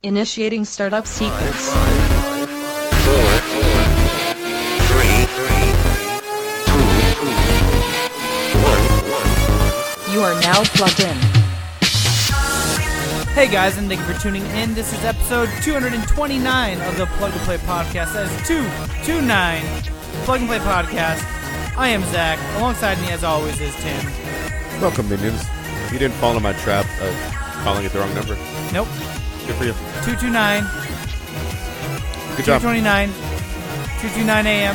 Initiating startup sequence. 5, 4, 3, 2, 1. You are now plugged in. Hey guys, and thank you for tuning in. This is episode 229 of the Plug and Play Podcast. That is 229 Plug and Play Podcast. I am Zach. Alongside me, as always, is Tim. Welcome, minions. You didn't fall into my trap of calling it the wrong number. Nope. Good for you. 229. Good job. 229. 229 a.m.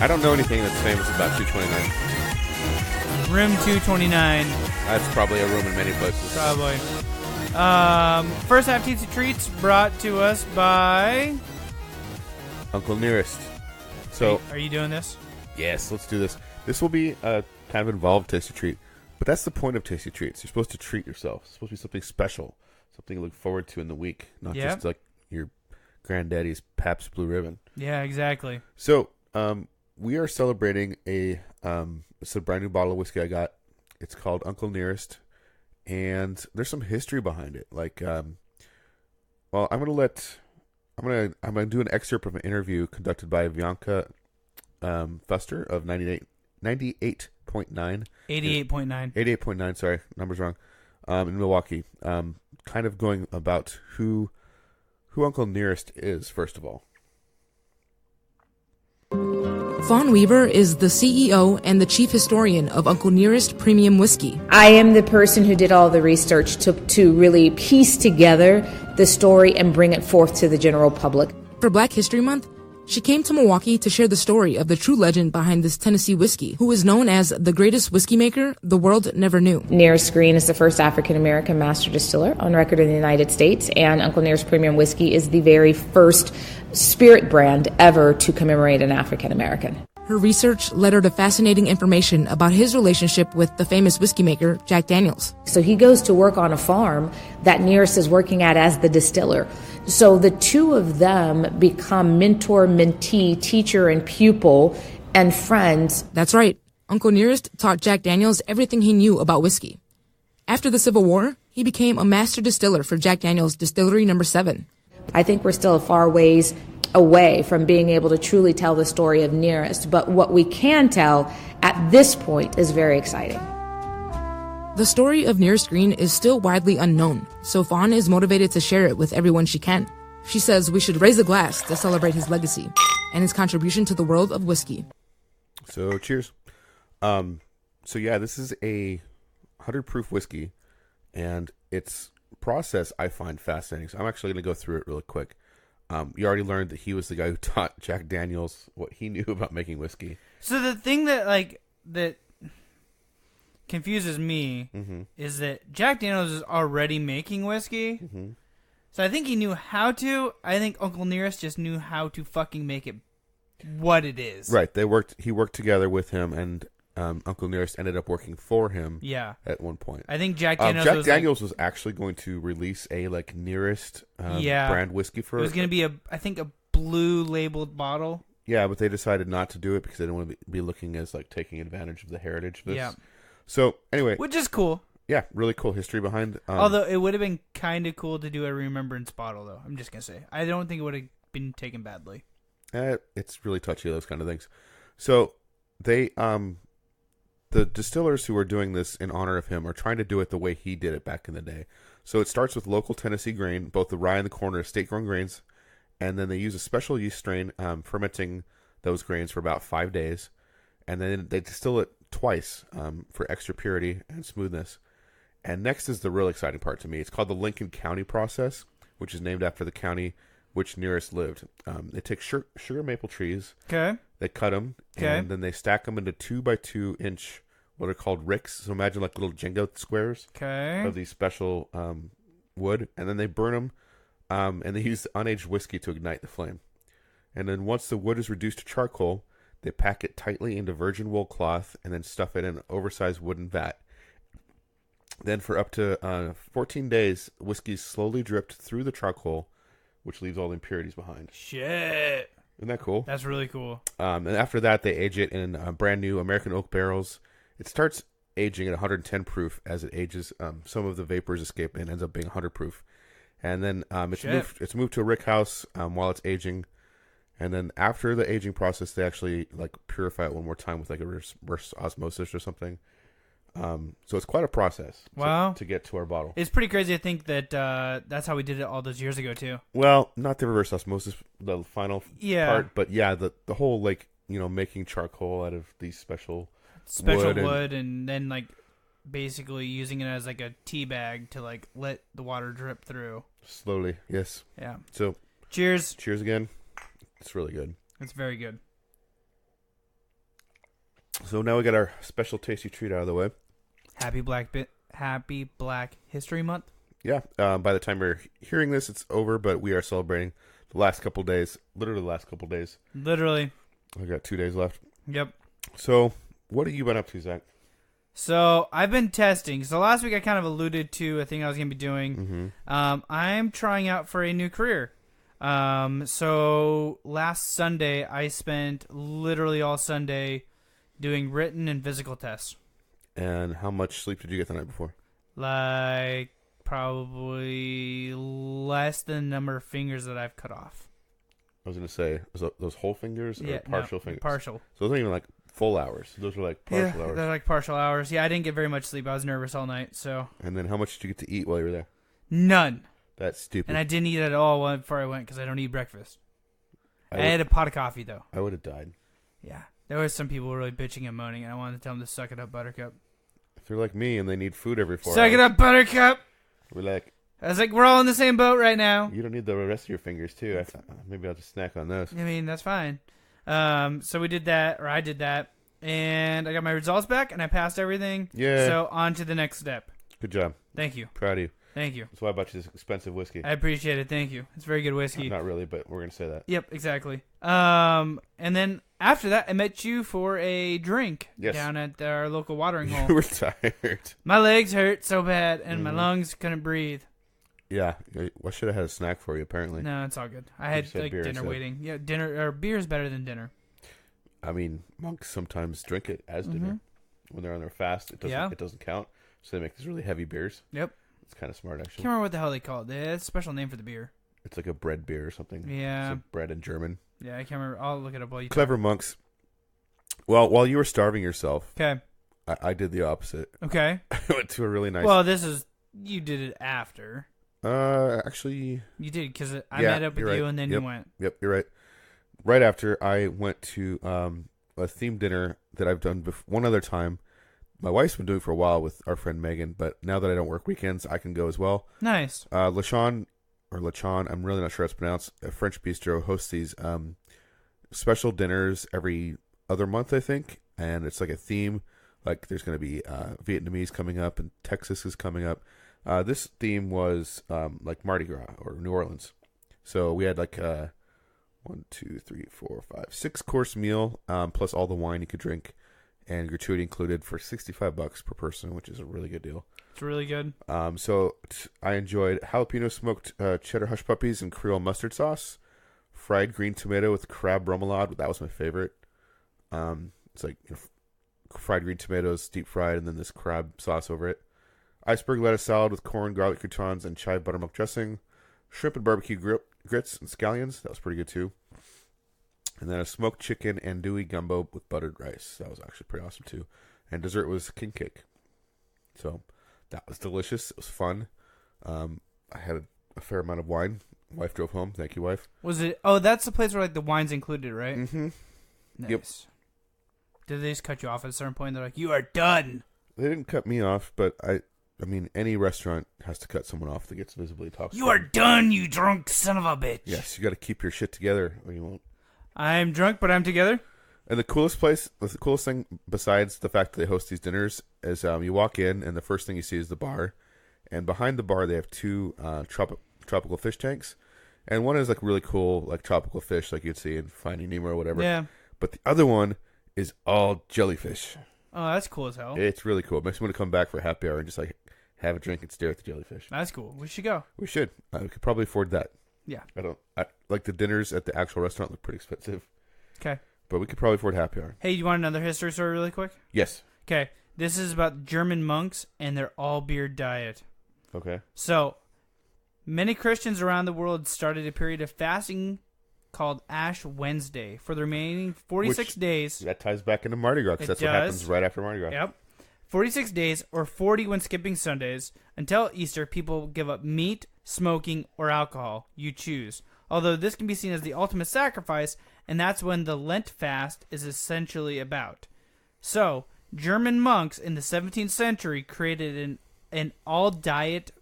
I don't know anything that's famous about 229. Room 229. That's probably a room in many places. Probably. First half Teats and Treats brought to us by Uncle Nearest. So, Are you doing this? yes, let's do this. This will be a kind of involved Tasty Treat. But that's the point of Tasty Treats. You're supposed to treat yourself. It's supposed to be something special. Something to look forward to in the week. Not Yep. just like your granddaddy's Pabst Blue Ribbon. Yeah, exactly. So, we are celebrating it's a brand new bottle of whiskey I got. It's called Uncle Nearest, and there's some history behind it. Like, well, I'm gonna do an excerpt of an interview conducted by Bianca Fuster of 98.9. 88.9. 88.9. Sorry, numbers wrong. In Milwaukee, kind of going about who Uncle Nearest is. First of all. Vaughn Weaver is the CEO and the chief historian of Uncle Nearest Premium Whiskey. I am the person who did all the research to really piece together the story and bring it forth to the general public. For Black History Month, she came to Milwaukee to share the story of the true legend behind this Tennessee whiskey, who is known as the greatest whiskey maker the world never knew. Nearest Green is the first African-American master distiller on record in the United States, and Uncle Nearest Premium Whiskey is the very first spirit brand ever to commemorate an African-American. Her research led her to fascinating information about his relationship with the famous whiskey maker, Jack Daniels. So he goes to work on a farm that Nearest is working at as the distiller. So the two of them become mentor, mentee, teacher, and pupil, and friends. That's right. Uncle Nearest taught Jack Daniels everything he knew about whiskey. After the Civil War, he became a master distiller for Jack Daniels Distillery No. 7. I think we're still a far ways away from being able to truly tell the story of Nearest, but what we can tell at this point is very exciting. The story of Nearest Green is still widely unknown, so Vaughn is motivated to share it with everyone she can. She says we should raise a glass to celebrate his legacy and his contribution to the world of whiskey. So, cheers. So yeah, this is a 100 proof whiskey, and its process I find fascinating. So I'm actually going to go through it really quick. You already learned that he was the guy who taught Jack Daniels what he knew about making whiskey. So the thing that confuses me is that Jack Daniels is already making whiskey. Mm-hmm. So I think he knew how to. I think Uncle Nearest just knew how to fucking make it what it is. Right. He worked together with him, and Uncle Nearest ended up working for him. Yeah. At one point. I think Jack Daniels was actually going to release a Nearest brand whiskey for it. It was going to be a blue labeled bottle. Yeah, but they decided not to do it because they didn't want to be looking as taking advantage of the heritage of this. Yeah. So anyway, which is cool. Yeah, really cool history behind. Although it would have been kind of cool to do a remembrance bottle, though. I'm just gonna say I don't think it would have been taken badly. It's really touchy, those kind of things. So they the distillers who are doing this in honor of him are trying to do it the way he did it back in the day. So it starts with local Tennessee grain, both the rye and the corn are state-grown grains, and then they use a special yeast strain, fermenting those grains for about 5 days, and then they distill it twice for extra purity and smoothness. And next is the real exciting part to me. It's called the Lincoln County process, which is named after the county which Nearest lived. They take sugar maple trees, okay, they cut them, and then they stack them into 2 by 2 inch, what are called ricks. So imagine little Jenga squares of these special wood, and then they burn them, and they use unaged whiskey to ignite the flame. And then once the wood is reduced to charcoal, they pack it tightly into virgin wool cloth and then stuff it in an oversized wooden vat. Then for up to 14 days, whiskey is slowly dripped through the charcoal, which leaves all the impurities behind. Shit. Isn't that cool? That's really cool. And after that, they age it in brand new American oak barrels. It starts aging at 110 proof as it ages. Some of the vapors escape and ends up being 100 proof. And then Shit. it's moved to a rick house while it's aging. And then after the aging process, they actually like purify it one more time with like a reverse osmosis or something. So it's quite a process to get to our bottle. It's pretty crazy to think that that's how we did it all those years ago too. Well, not the reverse osmosis, the final Yeah. part, but yeah, the whole like, you know, making charcoal out of these special wood and then like basically using it as like a tea bag to like let the water drip through. Slowly, yes. Yeah. So cheers. Cheers again. It's really good. It's very good. So now we got our special tasty treat out of the way. Happy Black History Month. Yeah. By the time you're hearing this, it's over, but we are celebrating the last couple days. Literally the last couple days. Literally. I got 2 days left. Yep. So what have you been up to, Zach? So I've been testing. So last week I kind of alluded to a thing I was going to be doing. Mm-hmm. I'm trying out for a new career. So last Sunday I spent literally all Sunday doing written and physical tests. And how much sleep did you get the night before? Like probably less than the number of fingers that I've cut off. I was going to say, those whole fingers or partial fingers? Partial. So those aren't even like full hours. Those are like partial hours. They're like partial hours. Yeah, I didn't get very much sleep. I was nervous all night. So. And then how much did you get to eat while you were there? None. That's stupid. And I didn't eat at all before I went because I don't eat breakfast. I had a pot of coffee though. I would have died. Yeah. There was some people really bitching and moaning, and I wanted to tell them to suck it up, Buttercup. If they're like me and they need food every 4 hours. Suck it up, Buttercup! We're like... I was like, we're all in the same boat right now. You don't need the rest of your fingers, too. Maybe I'll just snack on those. I mean, that's fine. So we did that, or I did that, and I got my results back, and I passed everything. Yeah. So on to the next step. Good job. Thank you. Proud of you. Thank you. That's why I bought you this expensive whiskey. I appreciate it. Thank you. It's very good whiskey. Not really, but we're going to say that. Yep, exactly. And then after that, I met you for a drink down at our local watering hole. You were tired. My legs hurt so bad, and my lungs couldn't breathe. Yeah. I should have had a snack for you, apparently. No, it's all good. I had like dinner waiting. Yeah, dinner or beer is better than dinner. I mean, monks sometimes drink it as dinner. When they're on their fast, it doesn't count. So they make these really heavy beers. Yep. It's kind of smart, actually. Can't remember what the hell they call it. They had a special name for the beer. It's like a bread beer or something. Yeah. It's like bread in German. Yeah, I can't remember. I'll look it up while you Clever monks. Well, while you were starving yourself, Okay. I did the opposite. Okay. I went to a really nice... Well, you did it after. Actually... You did, because I met up with you and then you went. Yep, you're right. Right after, I went to a themed dinner that I've done one other time. My wife's been doing for a while with our friend Megan, but now that I don't work weekends, I can go as well. Nice. Lachon, I'm really not sure how it's pronounced. A French bistro hosts these special dinners every other month, I think, and it's like a theme. Like there's going to be Vietnamese coming up, and Texas is coming up. This theme was like Mardi Gras or New Orleans. So we had like 6 course meal plus all the wine you could drink. And gratuity included for $65 per person, which is a really good deal. It's really good. So I enjoyed jalapeno smoked cheddar hush puppies and Creole mustard sauce, fried green tomato with crab remoulade. That was my favorite. It's like fried green tomatoes, deep fried, and then this crab sauce over it. Iceberg lettuce salad with corn, garlic croutons, and chive buttermilk dressing. Shrimp and barbecue grits and scallions. That was pretty good too. And then a smoked chicken andouille gumbo with buttered rice. That was actually pretty awesome, too. And dessert was king cake. So that was delicious. It was fun. I had a fair amount of wine. Wife drove home. Thank you, wife. Was it? Oh, that's the place where like the wine's included, right? Mm-hmm. Nice. Yep. Did they just cut you off at a certain point? They're like, you are done. They didn't cut me off, but I mean, any restaurant has to cut someone off that gets visibly toxic. You are done, you drunk son of a bitch. Yes, you got to keep your shit together or you won't. I'm drunk, but I'm together. And the coolest thing besides the fact that they host these dinners is you walk in and the first thing you see is the bar. And behind the bar, they have 2 tropical fish tanks. And one is like really cool, like tropical fish like you'd see in Finding Nemo or whatever. Yeah. But the other one is all jellyfish. Oh, that's cool as hell. It's really cool. It makes me want to come back for a happy hour and just like have a drink and stare at the jellyfish. That's cool. We should go. We should. We could probably afford that. Yeah. Like the dinners at the actual restaurant look pretty expensive. Okay. But we could probably afford happy hour. Hey, you want another history story really quick? Yes. Okay. This is about German monks and their all beer diet. Okay. So, Many Christians around the world started a period of fasting called Ash Wednesday for the remaining 46 days. That ties back into Mardi Gras, 'cause that's what happens right after Mardi Gras. Yep. 46 days, or 40 when skipping Sundays. Until Easter, people give up meat, smoking, or alcohol. You choose. Although this can be seen as the ultimate sacrifice, and that's when the Lent fast is essentially about. So, German monks in the 17th century created an all diet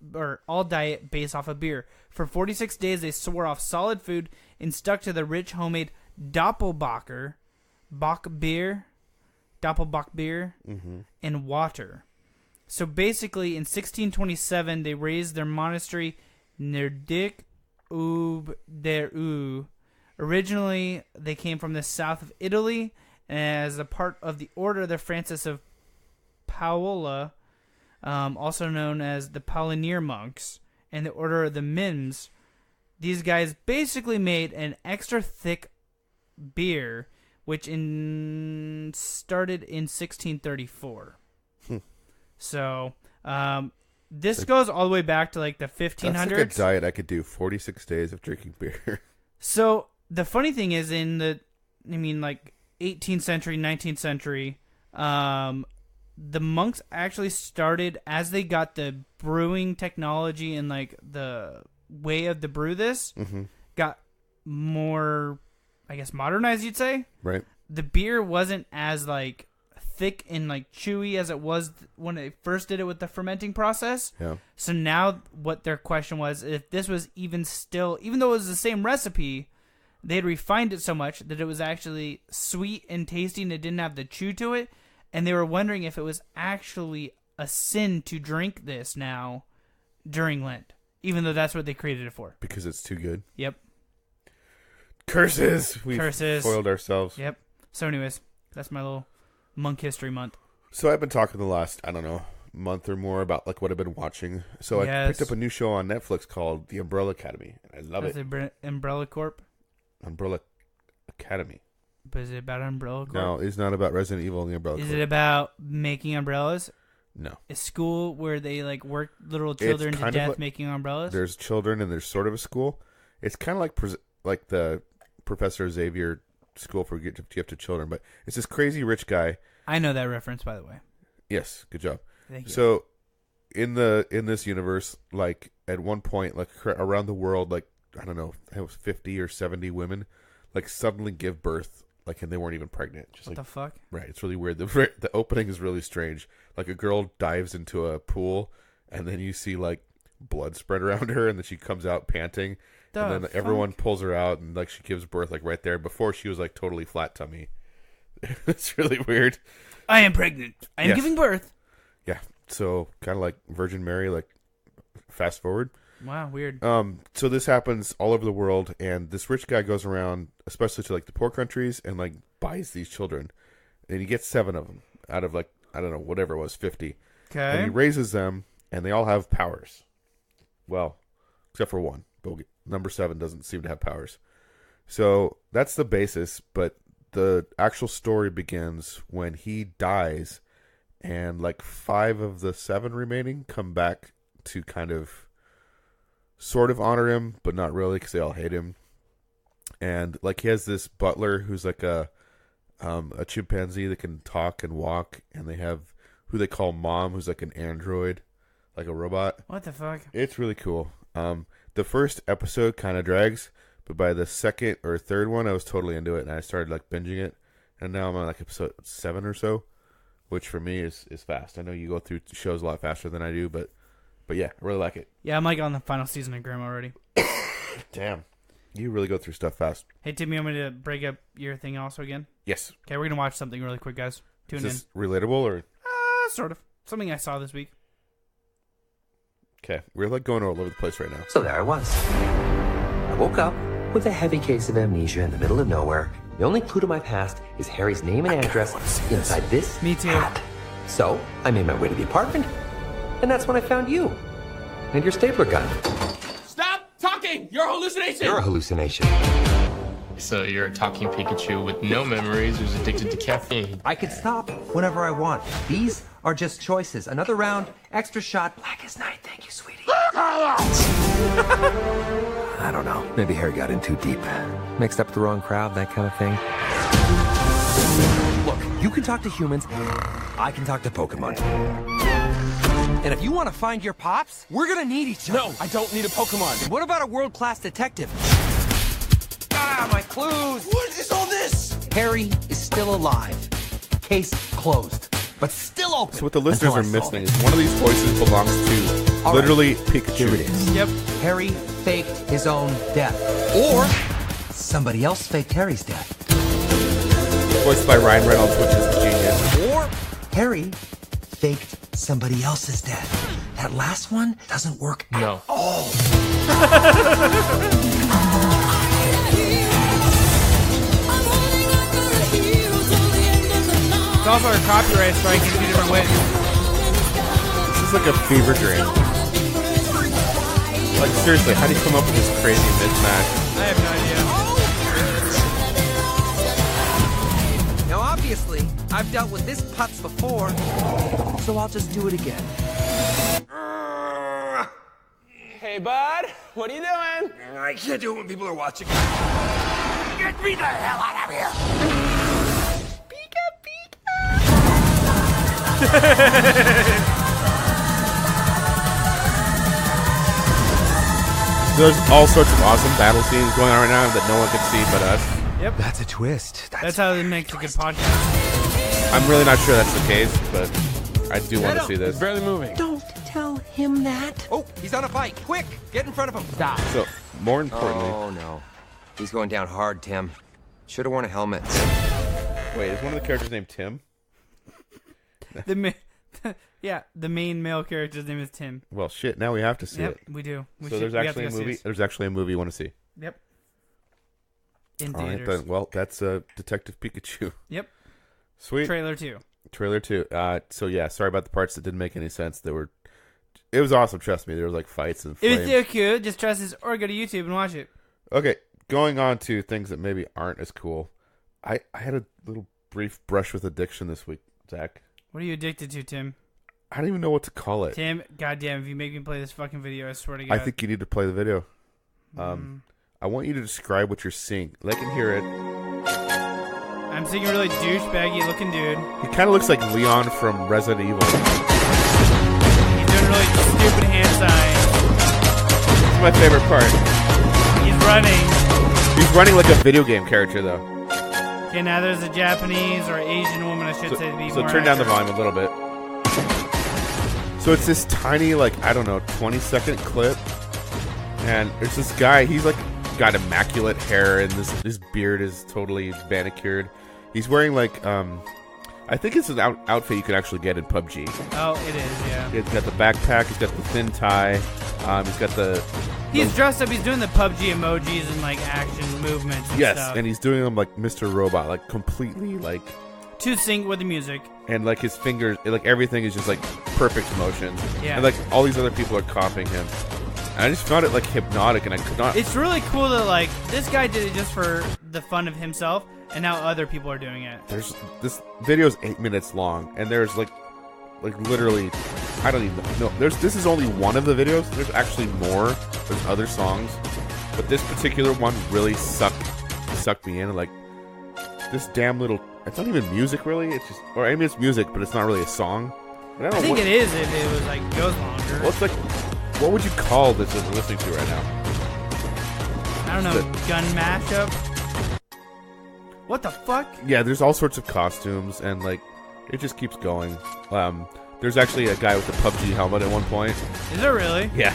based off of beer. For 46 days, they swore off solid food and stuck to the rich homemade Doppelbock beer, and water. So basically, in 1627, they raised their monastery Nerdik ob der U. Originally, they came from the south of Italy, and as a part of the Order of the Francis of Paola, also known as the Paulinier monks, and the Order of the Mims. These guys basically made an extra thick beer, which started in 1634. So, this goes all the way back to like the 1500s. That's like a diet I could do, 46 days of drinking beer. So, the funny thing is in the, 18th century, 19th century, the monks actually started, as they got the brewing technology and like the way of the brew this, got more, I guess, modernized, you'd say. Right. The beer wasn't as like thick and like chewy as it was when they first did it with the fermenting process. Yeah. So now what their question was, if this was even though it was the same recipe, they had refined it so much that it was actually sweet and tasty and it didn't have the chew to it. And they were wondering if it was actually a sin to drink this now during Lent, even though that's what they created it for. Because it's too good. Yep. Curses. We've foiled ourselves. Yep. So anyways, that's my little monk history month. So I've been talking the last, month or more about like what I've been watching. So I picked up a new show on Netflix called The Umbrella Academy. I love it. Umbrella Corp? Umbrella Academy. But is it about Umbrella Corp? No, it's not about Resident Evil and the Umbrella Corp. Is it about making umbrellas? No. A school where they like work little children to death making umbrellas? There's children and there's sort of a school. It's kind of like the Professor Xavier school for gift to children, but it's this crazy rich guy. I know that reference, by the way. Yes, good job. Thank you. So in this universe, like at one point, like around the world, like I don't know, it was 50 or 70 women, like suddenly give birth. Like, and they weren't even pregnant. Just what the fuck? Right. It's really weird. The opening is really strange. Like, a girl dives into a pool, and then you see, like, blood spread around her, and then she comes out panting. And then everyone pulls her out, and, like, she gives birth, like, right there. Before, she was, like, totally flat tummy. It's really weird. I am pregnant. I am giving birth. Yeah. So, kind of like Virgin Mary, like, fast forward. Wow, weird. So this happens all over the world, and this rich guy goes around, especially to like the poor countries, and like buys these children, and he gets 7 of them out of like I don't know whatever it was 50. Okay. And he raises them, and they all have powers. Well, except for one, but number 7 doesn't seem to have powers. So that's the basis, but the actual story begins when he dies, and like 5 of the 7 remaining come back to kind of sort of honor him, but not really because they all hate him. And like he has this butler who's like a chimpanzee that can talk and walk, and they have who they call Mom, who's like an android, like a robot. What the fuck? It's really cool. The first episode kind of drags, but by the second or third one, I was totally into it, and I started like binging it. And now I'm on like episode 7 or so, which for me is fast. I know you go through shows a lot faster than I do, but yeah, I really like it. Yeah, I'm like on the final season of Grimm already. Damn. You really go through stuff fast. Hey, Timmy, I'm going to break up your thing also again. Yes. Okay, we're going to watch something really quick, guys. Tune in. Is this relatable or? Sort of. Something I saw this week. Okay, we're like going all over the place right now. So there I was. I woke up with a heavy case of amnesia in the middle of nowhere. The only clue to my past is Harry's name and address inside this Me too. hat. So I made my way to the apartment, and that's when I found you and your stapler gun. Stop talking! You're a hallucination! You're a hallucination. So you're a talking Pikachu with no memories who's addicted to caffeine. I can stop whenever I want. These are just choices. Another round, extra shot. Black as night, thank you, sweetie. I don't know. Maybe Harry got in too deep. Mixed up with the wrong crowd, that kind of thing. Look, you can talk to humans. I can talk to Pokemon. And if you want to find your pops, we're gonna need each other. No, I don't need a Pokemon. What about a world-class detective? Ah, my clues! What is all this? Harry is still alive. Case closed. But still open. So what the listeners until are I solve missing it. is one of these voices belongs to All literally Here Pikachu. it is. Yep. Harry faked his own death. Or somebody else faked Harry's death. Voiced by Ryan Reynolds, which is a genius. Or Harry faked somebody else's death. That last one doesn't work No. at all. It's also a copyright strike in 2 different ways. This is like a fever dream. Like, seriously, how do you come up with this crazy mismatch? I have no idea. Now, obviously, I've dealt with this putz before, so I'll just do it again. Hey, bud. What are you doing? I can't do it when people are watching. Get me the hell out of here! There's all sorts of awesome battle scenes going on right now that no one can see but us. Yep. That's a twist. That's how they make a good podcast. I'm really not sure that's the case, but I do want to see this. Barely moving. Don't tell him that. Oh, he's on a bike. Quick, get in front of him. Stop. So, more importantly... Oh, no. He's going down hard, Tim. Should have worn a helmet. Wait, is one of the characters named Tim? The main male character's name is Tim. Well, shit, now we have to see Yep, it. we do. So there's actually a movie. There's actually a movie you want to see. Yep. In All right, theaters. then. Well, that's Detective Pikachu. Yep. Sweet. Trailer 2. Trailer 2. So yeah, sorry about the parts that didn't make any sense. It was awesome. Trust me. There was like fights and It was flames. so cool. Just trust us or go to YouTube and watch it. Okay, going on to things that maybe aren't as cool. I had a little brief brush with addiction this week, Zach. What are you addicted to, Tim? I don't even know what to call it. Tim, goddamn, if you make me play this fucking video, I swear to God. I think you need to play the video. I want you to describe what you're seeing. I can hear it. I'm seeing a really douchebaggy looking dude. He kind of looks like Leon from Resident Evil. He's doing really stupid hand signs. That's my favorite part. He's running. He's running like a video game character, though. Okay, now there's a Japanese or Asian woman, I should say, to be So more turn down the accurate. volume a little bit. So it's this tiny, 20-second clip, and there's this guy. He's got immaculate hair, and his beard is totally manicured. He's wearing I think it's an outfit you could actually get in PUBG. Oh, it is, yeah. He's got the backpack. He's got the thin tie. He's got the. He's dressed up. He's doing the PUBG emojis and action movements. And Yes, stuff. and he's doing them like Mr. Robot, completely to sync with the music. and his fingers, everything is just perfect motions. Yeah. And all these other people are copying him. And I just found it hypnotic, and I could not. It's really cool that this guy did it just for the fun of himself, and now other people are doing it. There's this video is 8 minutes long, and there's literally, I don't even know. This is only one of the videos. There's actually more. There's other songs, but this particular one really sucked me in. This damn little. It's not even music, really. It's just, it's music, but it's not really a song. But I don't I know think what, it is if it was goes longer. Well, it's what would you call this that we're listening to right now? I don't know, gun mashup. What the fuck? Yeah, there's all sorts of costumes, and it just keeps going. There's actually a guy with a PUBG helmet at one point. Is there really? Yeah.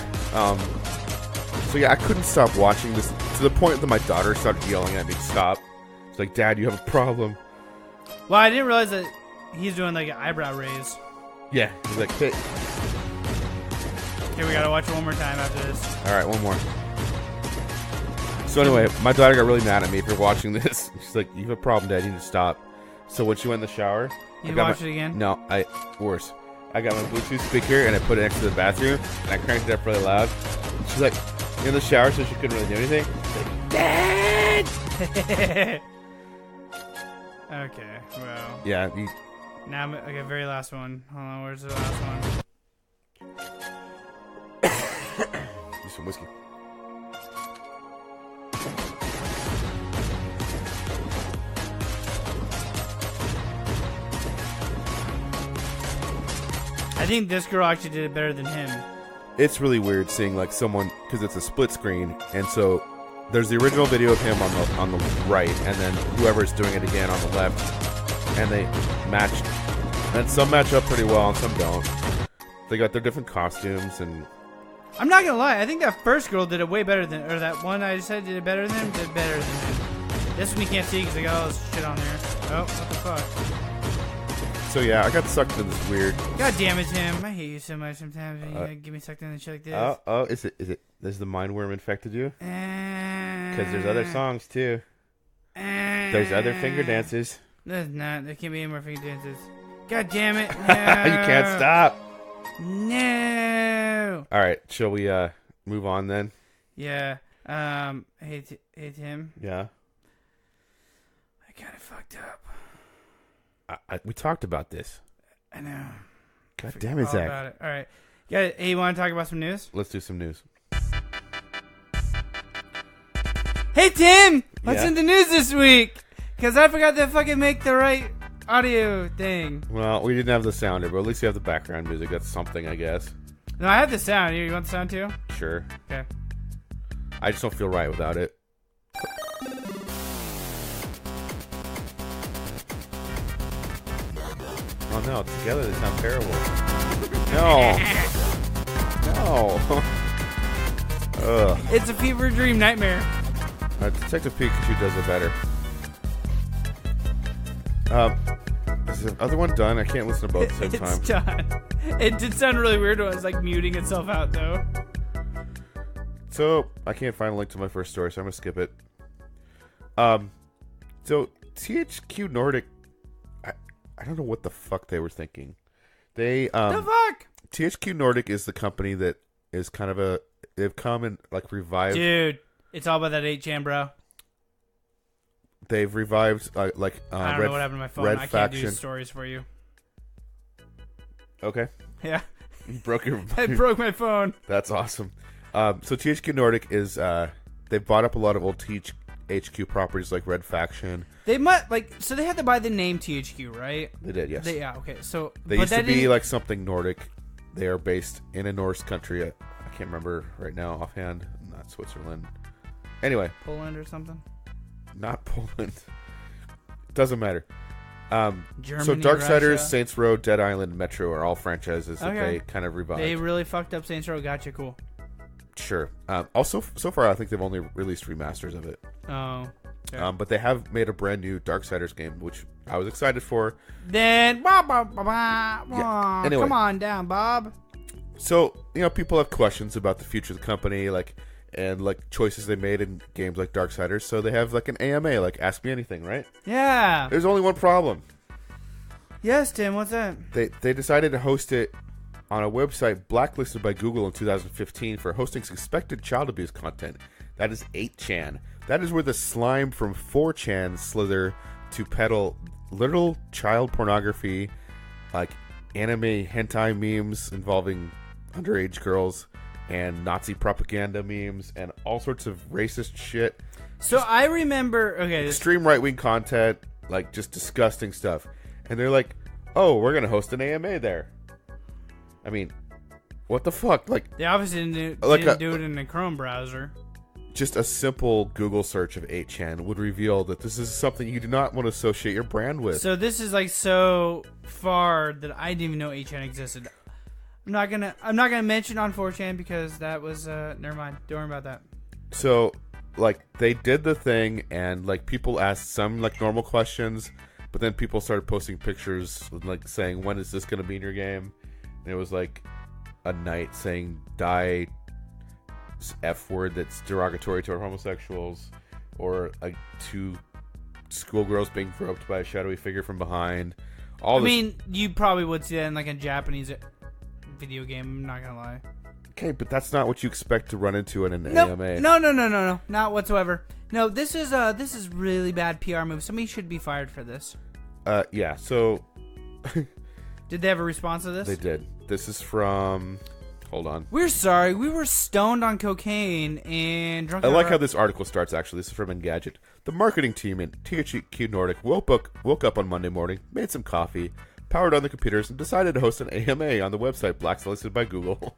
So yeah, I couldn't stop watching this to the point that my daughter started yelling at me to stop. It's like, Dad, you have a problem. Well, I didn't realize that he's doing an eyebrow raise. Yeah. He's like, hey. Okay, we gotta watch it one more time after this. All right, one more. So anyway, my daughter got really mad at me for watching this. She's like, you have a problem, Dad. You need to stop. So when she went in the shower, You I got watch it again? No, worse. I got my Bluetooth speaker and I put it next to the bathroom and I cranked it up really loud. She's like in the shower, so she couldn't really do anything. She's like, Dad! Okay, well. Yeah. Now, okay, very last one. Hold on, where's the last one? some whiskey. I think this girl actually did it better than him. It's really weird seeing like someone, because it's a split screen, and so there's the original video of him on the right, and then whoever's doing it again on the left, and they matched. And some match up pretty well, and some don't. They got their different costumes, and I'm not gonna lie, I think that first girl did it way better than, or that one I said did it better than him, did better than him. This one you can't see because I got all this shit on there. Oh, what the fuck? so yeah, I got sucked into this weird. God damn it, Tim! I hate you so much sometimes when you get me sucked into shit like this. Oh, is it? Has the mind worm infected you? Because there's other songs too. There's other finger dances. There's not. There can't be any more finger dances. God damn it! No. You can't stop. No. All right, shall we move on then? Yeah. Hey Tim. Yeah. I kind of fucked up. We talked about this. I know. God damn it, Zach. About it. All right. Yeah. Hey, you want to talk about some news? Let's do some news. Hey Tim, what's Yeah? in the news this week? Because I forgot to fucking make the right audio thing. Well, we didn't have the sounder, but at least you have the background music. That's something, I guess. No, I have the sound. You want the sound too? Sure. Okay. I just don't feel right without it. Oh no, together they sound terrible. No. No. Ugh. It's a fever dream nightmare. Detective Pikachu does it better. Is the other one done? I can't listen to both at the same It's time. done. It did sound really weird when it was like muting itself out though. So I can't find a link to my first story, so I'm gonna skip it. So THQ Nordic, I don't know what the fuck they were thinking. They The fuck? THQ Nordic is the company that is kind of they've come and like revived. Dude, it's all about that 8chan, bro. They've revived I don't know what happened to my phone. Red I can't Faction. do stories for you. Okay, Yeah. you broke your. I broke my phone. That's awesome. So THQ Nordic is they bought up a lot of old THQ properties like Red Faction. They might so they had to buy the name THQ, right? They did, yes. Yeah, okay. So They but used to that be didn't- like something Nordic. They are based in a Norse country. I can't remember right now offhand. Not Switzerland. Anyway, Poland or something. not Poland. Doesn't matter. Germany, So Darksiders, Russia. Saints Row, Dead Island, Metro are all franchises that Okay. they kind of revived. They really fucked up Saints Row. Gotcha, cool. Sure. Also, so far, I think they've only released remasters of it. Oh. Okay. But they have made a brand new Darksiders game, which I was excited for. Then Yeah, anyway. come on down, Bob. So, people have questions about the future of the company, and choices they made in games like Darksiders. So they have an AMA, Ask Me Anything, right? Yeah. There's only one problem. Yes, Tim. What's that? They decided to host it on a website blacklisted by Google in 2015 for hosting suspected child abuse content. That is 8chan. That is where the slime from 4chan slither to peddle literal child pornography, like anime hentai memes involving underage girls, and Nazi propaganda memes, and all sorts of racist shit. So I remember. Okay. Extreme right-wing content, just disgusting stuff. And they're like, oh, we're going to host an AMA there. I mean, what the fuck? They obviously didn't do it in a Chrome browser. Just a simple Google search of 8chan would reveal that this is something you do not want to associate your brand with. So this is so far that I didn't even know 8chan existed. I'm not gonna mention on 4chan because that was never mind. Don't worry about that. So, they did the thing, and people asked some normal questions, but then people started posting pictures saying, when is this going to be in your game? And it was a knight saying die F word that's derogatory toward homosexuals, or two schoolgirls being groped by a shadowy figure from behind. I mean, you probably would see that in a Japanese video game. I'm not gonna lie. Okay, but that's not what you expect to run into in an Nope. AMA. No, not whatsoever. No, this is really bad PR move. Somebody should be fired for this. Yeah. So Did they have a response to this? they did. This is from Hold on. We're sorry. We were stoned on cocaine and drunk. I like how this article starts, actually. This is from Engadget. The marketing team in THQ Nordic woke up on Monday morning, made some coffee, powered on the computers, and decided to host an AMA on the website blacklisted by Google.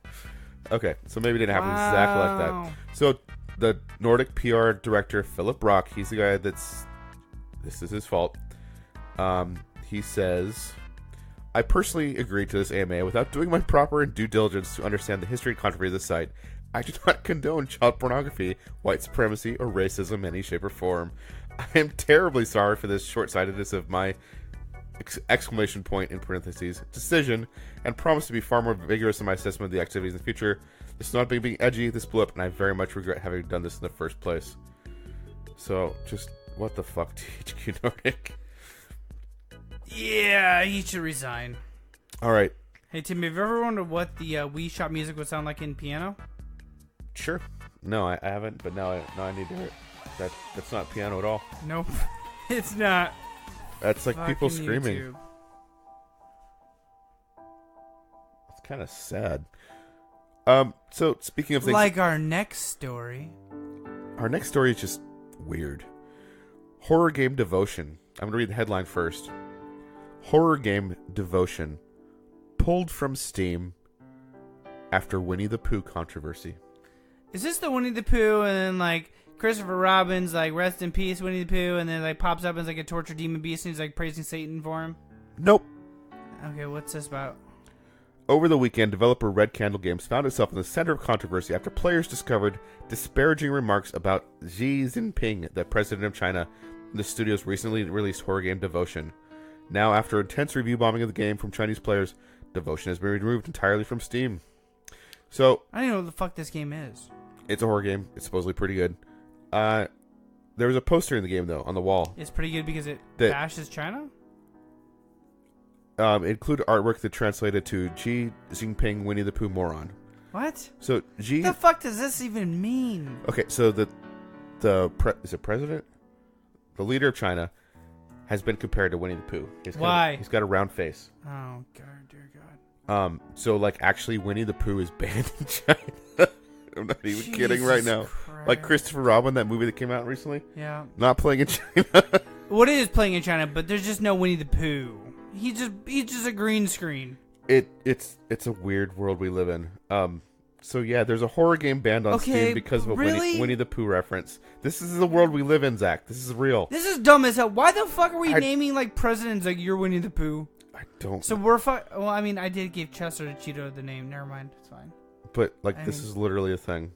Okay, so maybe it didn't happen exactly like that. So the Nordic PR director, Philip Brock, he's the guy this is his fault. He says, I personally agreed to this AMA without doing my proper due diligence to understand the history and controversy of the site. I do not condone child pornography, white supremacy, or racism in any shape or form. I am terribly sorry for this short-sightedness of my exclamation point in parentheses decision, and promise to be far more vigorous in my assessment of the activities in the future. This is not being edgy, this blew up, and I very much regret having done this in the first place. So, just, what the fuck, THQ Nordic? Yeah, he should resign. Alright. Hey, Tim, have you ever wondered what the Wii Shop music would sound like in piano? Sure. No, I haven't, but now I need to hear it. That's not piano at all. Nope. It's not. That's like people Fucking screaming. YouTube. It's kind of sad. So speaking of things, Like our next story. our next story is just weird. Horror game devotion. I'm gonna read the headline first. Horror game devotion pulled from Steam after Winnie the Pooh controversy. Is this the Winnie the Pooh and then like Christopher Robin's like rest in peace Winnie the Pooh and then like pops up as like a tortured demon beast and he's like praising Satan for him? Nope. Okay, what's this about? Over the weekend, developer Red Candle Games found itself in the center of controversy after players discovered disparaging remarks about Xi Jinping, the president of China, in the studio's recently released horror game Devotion. Now, after intense review bombing of the game from Chinese players, Devotion has been removed entirely from Steam. So, I don't even know what the fuck this game is. it's a horror game. It's supposedly pretty good. There was a poster in the game, though, on the wall. It's pretty good because it That- bashes China? Include artwork that translated to Xi Jinping Winnie the Pooh moron. What? So, Xi... What the fuck does this even mean? Okay, so is it president? The leader of China has been compared to Winnie the Pooh. Why? He's got a round face. Oh, God, dear God. So like actually Winnie the Pooh is banned in China. I'm not even kidding right now. Christ. Like Christopher Robin, that movie that came out recently, Yeah. not playing in China. What is playing in China, but there's just no Winnie the Pooh. He's just a green screen. It's a weird world we live in. So yeah, there's a horror game banned on Steam because of a really? Winnie the Pooh reference. This is the world we live in, Zach. This is real. This is dumb as hell. Why the fuck are we I- naming like presidents like you're Winnie the Pooh? I don't. So we're well, I mean, I did give Chester to Cheeto the name. Never mind, it's fine. But like I this mean- is literally a thing.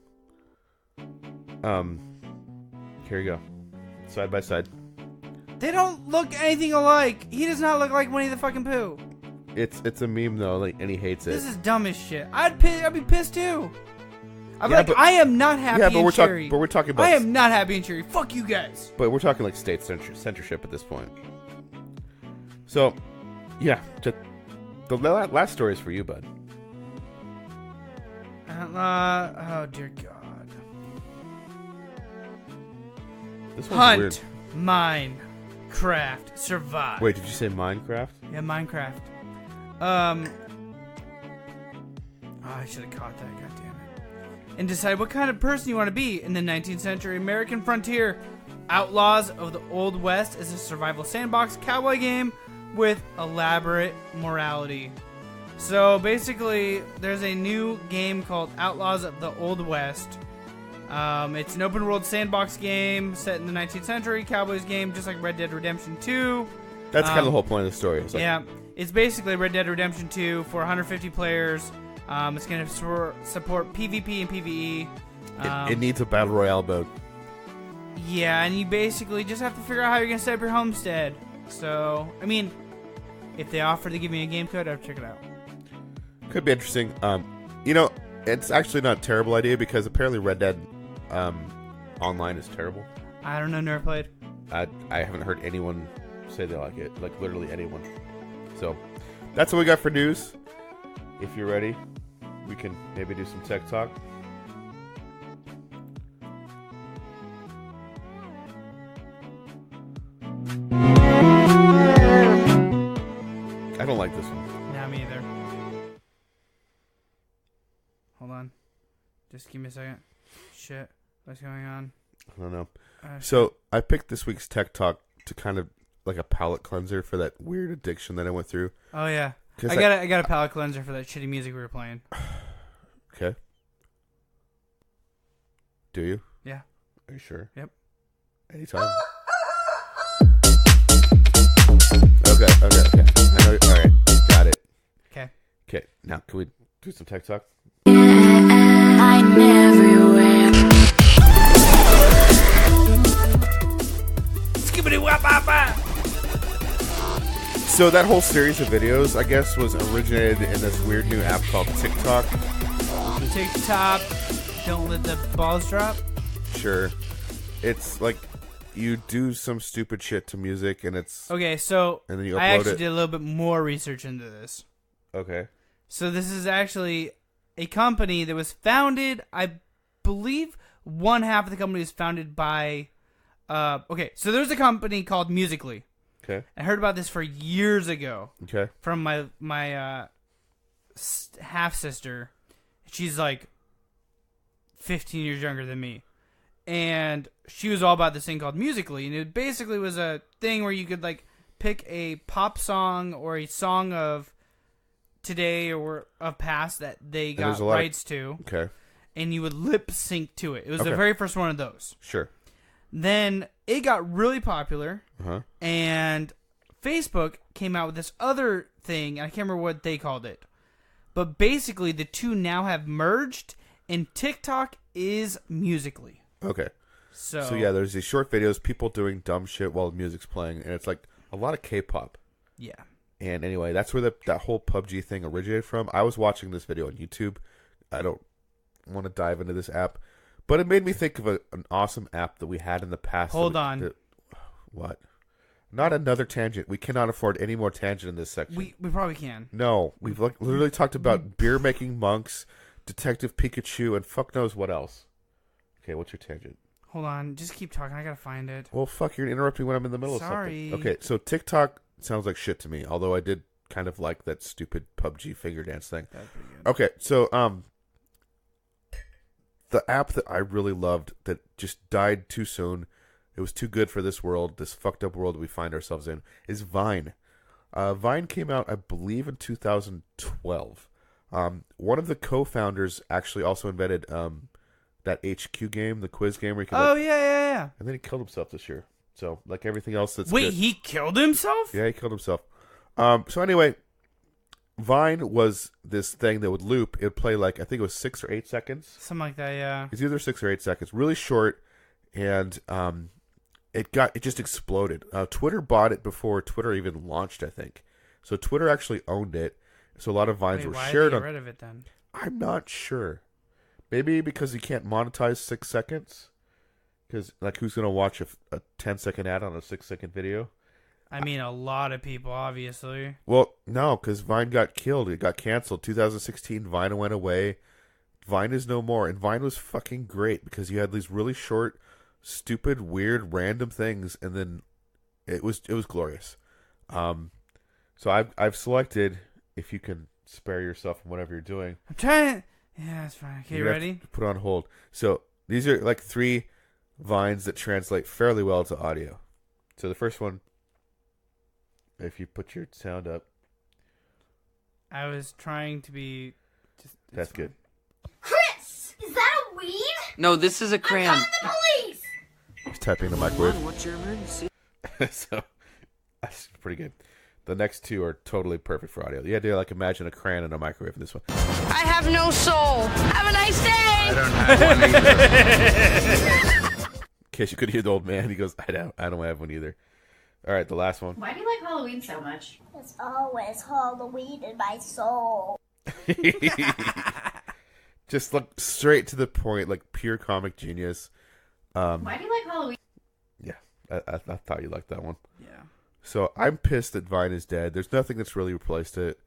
Here you go, side by side. They don't look anything alike. He does not look like Winnie the fucking Pooh. It's a meme though, like, and he hates it. This is dumb as shit. I'd be pissed too. I'm Yeah, like, but- I am not happy Yeah, but and we're cheery. talking. But we're talking about. I am not happy and cheery. Fuck you guys. But we're talking like state censorship at this point. So, yeah, the last story is for you, bud. Oh dear God. This one's weird. Hunt, mine, craft, survive. Wait, did you say Minecraft? Yeah, Minecraft. Oh, I should have caught that. God damn it. And decide what kind of person you want to be in the 19th century American frontier. Outlaws of the Old West is a survival sandbox cowboy game with elaborate morality. So basically, there's a new game called Outlaws of the Old West. It's an open world sandbox game set in the 19th century, Cowboys game, just like Red Dead Redemption 2. That's kind of the whole point of the story. It's like, Yeah, it's basically Red Dead Redemption 2 for 150 players. It's going to support PvP and PvE. it needs a battle royale mode. Yeah, and you basically just have to figure out how you're going to set up your homestead. So, I mean, if they offer to give me a game code, I'll check it out. Could be interesting. It's actually not a terrible idea because apparently Red Dead Online is terrible. I don't know, never played. I haven't heard anyone say they like it. Like literally anyone. So that's what we got for news. If you're ready, we can maybe do some tech talk. I don't like this one. Nah, me either. Just give me a second. Shit. What's going on? I don't know. So I picked this week's Tech Talk to kind of like a palate cleanser for that weird addiction that I went through. Oh yeah. I got a palate cleanser for that shitty music we were playing. Okay. Do you? Yeah. Are you sure? Yep. Anytime. Okay. I know. All right. Got it. Okay. Okay. Now, can we do some Tech Talk? I'm everywhere. So that whole series of videos, I guess, was originated in this weird new app called TikTok. TikTok. Don't let the balls drop. Sure. It's like you do some stupid shit to music, and it's okay. So and then you upload I actually it. did a little bit more research into this. Okay. So this is actually a company that was founded, I believe, one half of the company was founded by. Okay, so there's a company called Musical.ly. Okay. I heard about this for years ago. Okay. From my half sister. She's like 15 years younger than me. And she was all about this thing called Musical.ly, and it basically was a thing where you could like pick a pop song or a song of today or of past that they got rights to. Okay. And you would lip sync to it. It was Okay. the very first one of those. Sure. Then it got really popular, and Facebook came out with this other thing, and I can't remember what they called it. But basically, the two now have merged, and TikTok is Musical.ly. Okay. So yeah, there's these short videos, people doing dumb shit while the music's playing, and it's like a lot of K-pop. Yeah. And anyway, that's where that whole PUBG thing originated from. I was watching this video on YouTube. I don't want to dive into this app, but it made me think of an awesome app that we had in the past. Hold on. What? Not another tangent. We cannot afford any more tangent in this section. We probably can. No, we've literally talked about beer-making monks, Detective Pikachu, and fuck knows what else. Okay, what's your tangent? Hold on. Just keep talking. I gotta find it. Well, fuck, you're interrupting when I'm in the middle Sorry. of something. Okay, so TikTok sounds like shit to me, although I did kind of like that stupid PUBG finger dance thing. That's pretty good. Okay, so the app that I really loved that just died too soon, it was too good for this world, this fucked up world we find ourselves in, is Vine. Vine came out, I believe, in 2012. One of the co-founders actually also invented that HQ game, the quiz game where you can yeah. and then he killed himself this year. So, like everything else that's Wait, good. he killed himself? Yeah, he killed himself. So anyway, Vine was this thing that would loop. It would play like, I think it was 6 or 8 seconds. Something like that, yeah. It's either 6 or 8 seconds. Really short, and it just exploded. Twitter bought it before Twitter even launched, I think. So Twitter actually owned it. So a lot of Vines were why shared did on. they get rid of it then? I'm not sure. Maybe because you can't monetize 6 seconds. Because like, who's gonna watch a 10-second ad on a 6-second video? I mean, a lot of people, obviously. Well, no, because Vine got killed. It got canceled. 2016, Vine went away. Vine is no more. And Vine was fucking great because you had these really short, stupid, weird, random things, and then it was glorious. So I've selected, if you can spare yourself from whatever you're doing. I'm trying to... Yeah, that's fine. Okay, you ready? Put on hold. So these are like 3 Vines that translate fairly well to audio. So the first one, if you put your sound up. I was trying to be... That's good. Chris, is that a weed? No, this is a crayon. I'm calling the police. He's tapping the microwave. What's your emergency? So that's pretty good. The next 2 are totally perfect for audio. You had to like imagine a crayon and a microwave in this one. I have no soul. Have a nice day. I don't have one either. In case you could hear the old man, he goes, I don't have one either. All right, the last one. Why do you like Halloween so much? It's always Halloween in my soul. Just look straight to the point, like pure comic genius. Why do you like Halloween? Yeah, I thought you liked that one. Yeah. So I'm pissed that Vine is dead. There's nothing that's really replaced it.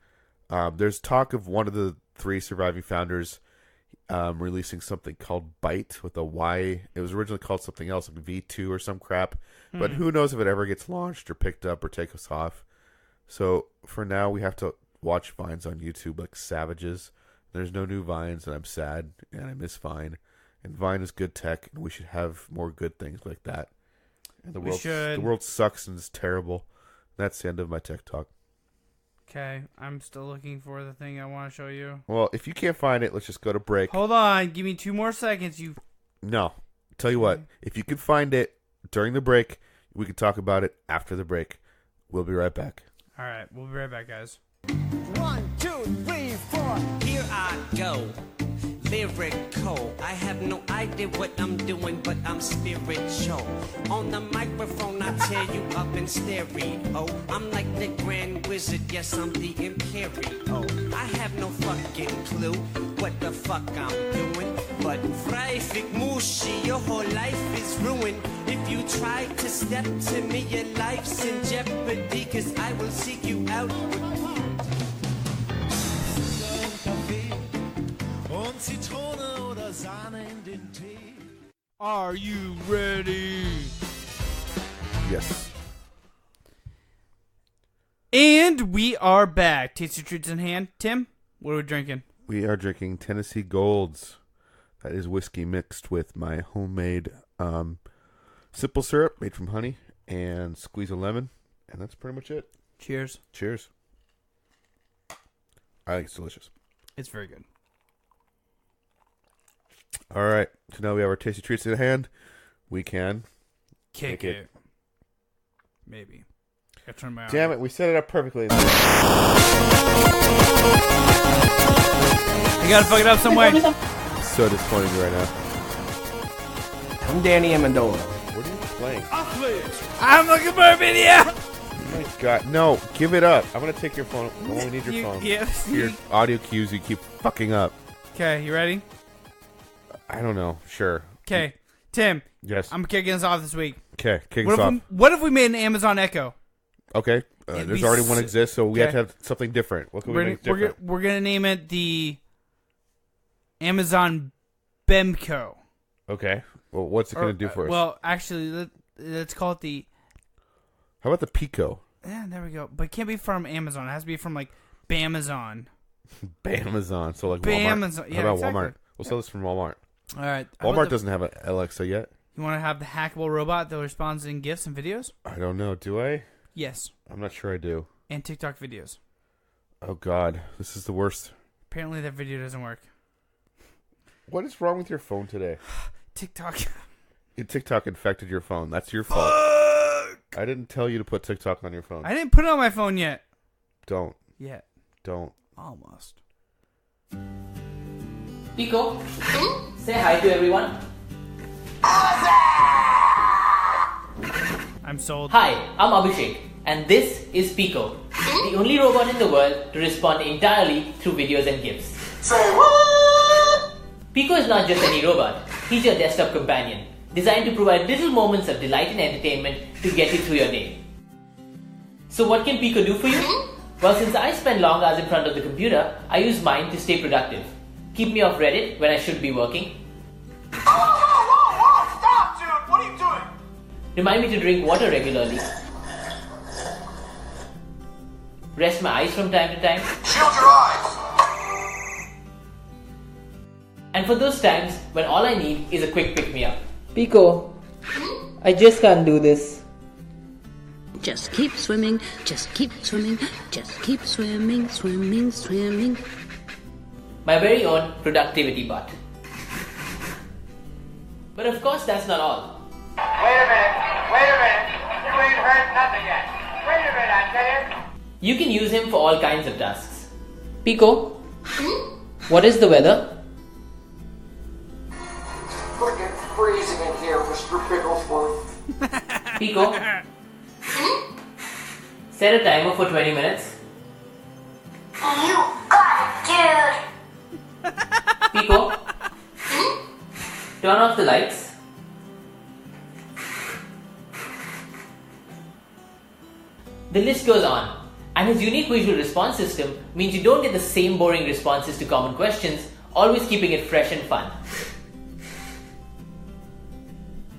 There's talk of one of the 3 surviving founders releasing something called Byte with a Y. It was originally called something else, like V2 or some crap. But who knows if it ever gets launched or picked up or takes off. So for now, we have to watch Vines on YouTube like savages. There's no new Vines, and I'm sad, and I miss Vine. And Vine is good tech, and we should have more good things like that. And the world sucks and is terrible. That's the end of my tech talk. Okay, I'm still looking for the thing I want to show you. Well, if you can't find it, let's just go to break. Hold on, give me 2 more seconds. No, tell you what. If you can find it during the break, we can talk about it after the break. We'll be right back. All right, we'll be right back, guys. 1, 2, 3, 4. Here I go. Lyrical. I have no idea what I'm doing, but I'm spiritual. On the microphone, I tear you up in stereo. I'm like the Grand Wizard, yes, I'm the Imperial. I have no fucking clue what the fuck I'm doing. But Freifig Mushi, your whole life is ruined. If you try to step to me, your life's in jeopardy, cause I will seek you out. Are you ready? Yes. And we are back. Tasty treats in hand. Tim, what are we drinking? We are drinking Tennessee Golds. That is whiskey mixed with my homemade simple syrup made from honey and squeeze of lemon. And that's pretty much it. Cheers. Cheers. I think it's delicious. It's very good. All right. So now we have our tasty treats in hand. We can kick it. Maybe. Gotta turn my Damn it, we set it up perfectly. You gotta fuck it up some way. So disappointing right now. I'm Danny Amendola. What are you playing? I'm looking for a video. Oh my god. No, give it up. I'm going to take your phone. I only need your phone. Your audio cues you keep fucking up. Okay, you ready? I don't know. Sure. Okay. Tim. Yes. I'm kicking us off this week. Okay, kick us off. What if we made an Amazon Echo? Okay. There's already one exists, so we have to have something different. What can we make different? We're going to name it the Amazon Bemco. Okay. Well, what's it going to do for us? Well, actually, let's call it the... How about the Pico? Yeah, there we go. But it can't be from Amazon. It has to be from, like, Bamazon. Bamazon. So, like, Bamazon. Walmart. Yeah, How about exactly. Walmart? We'll sell this from Walmart. All right. Walmart doesn't have an Alexa yet. You want to have the hackable robot that responds in GIFs and videos? I don't know. Do I? Yes. I'm not sure I do. And TikTok videos. Oh, God. This is the worst. Apparently that video doesn't work. What is wrong with your phone today? TikTok. TikTok infected your phone. That's your fault. I didn't tell you to put TikTok on your phone. I didn't put it on my phone yet. Don't. Yet. Don't. Almost. Pico, say hi to everyone. I'm sold. Hi, I'm Abhishek, and this is Pico, the only robot in the world to respond entirely through videos and GIFs. Say what? Pico is not just any robot, he's your desktop companion, designed to provide little moments of delight and entertainment to get you through your day. So what can Pico do for you? Well, since I spend long hours in front of the computer, I use mine to stay productive. Keep me off Reddit when I should be working. Whoa, stop, dude! What are you doing? Remind me to drink water regularly. Rest my eyes from time to time. Shield your eyes! And for those times when all I need is a quick pick-me-up. Pico, I just can't do this. Just keep swimming, just keep swimming, just keep swimming, swimming, swimming. My very own productivity bot. But of course that's not all. Wait a minute. You ain't heard nothing yet. Wait a minute, I tell you. You can use him for all kinds of tasks. Pico, what is the weather? Frickin' freezing in here, Mr. Picklesworth. Pico, set a timer for 20 minutes. You got it, dude. Pico, turn off the lights. The list goes on, and his unique visual response system means you don't get the same boring responses to common questions, always keeping it fresh and fun.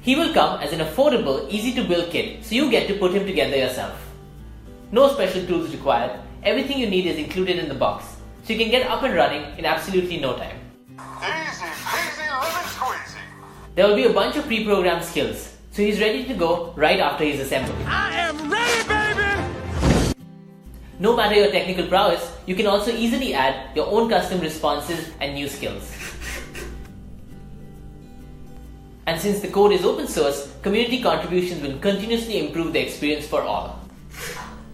He will come as an affordable, easy-to-build kit, so you get to put him together yourself. No special tools required, everything you need is included in the box, so you can get up and running in absolutely no time. Easy peasy lemon squeezy. There will be a bunch of pre-programmed skills, so he's ready to go right after he's assembled. I am ready, baby! No matter your technical prowess, you can also easily add your own custom responses and new skills. And since the code is open source, community contributions will continuously improve the experience for all.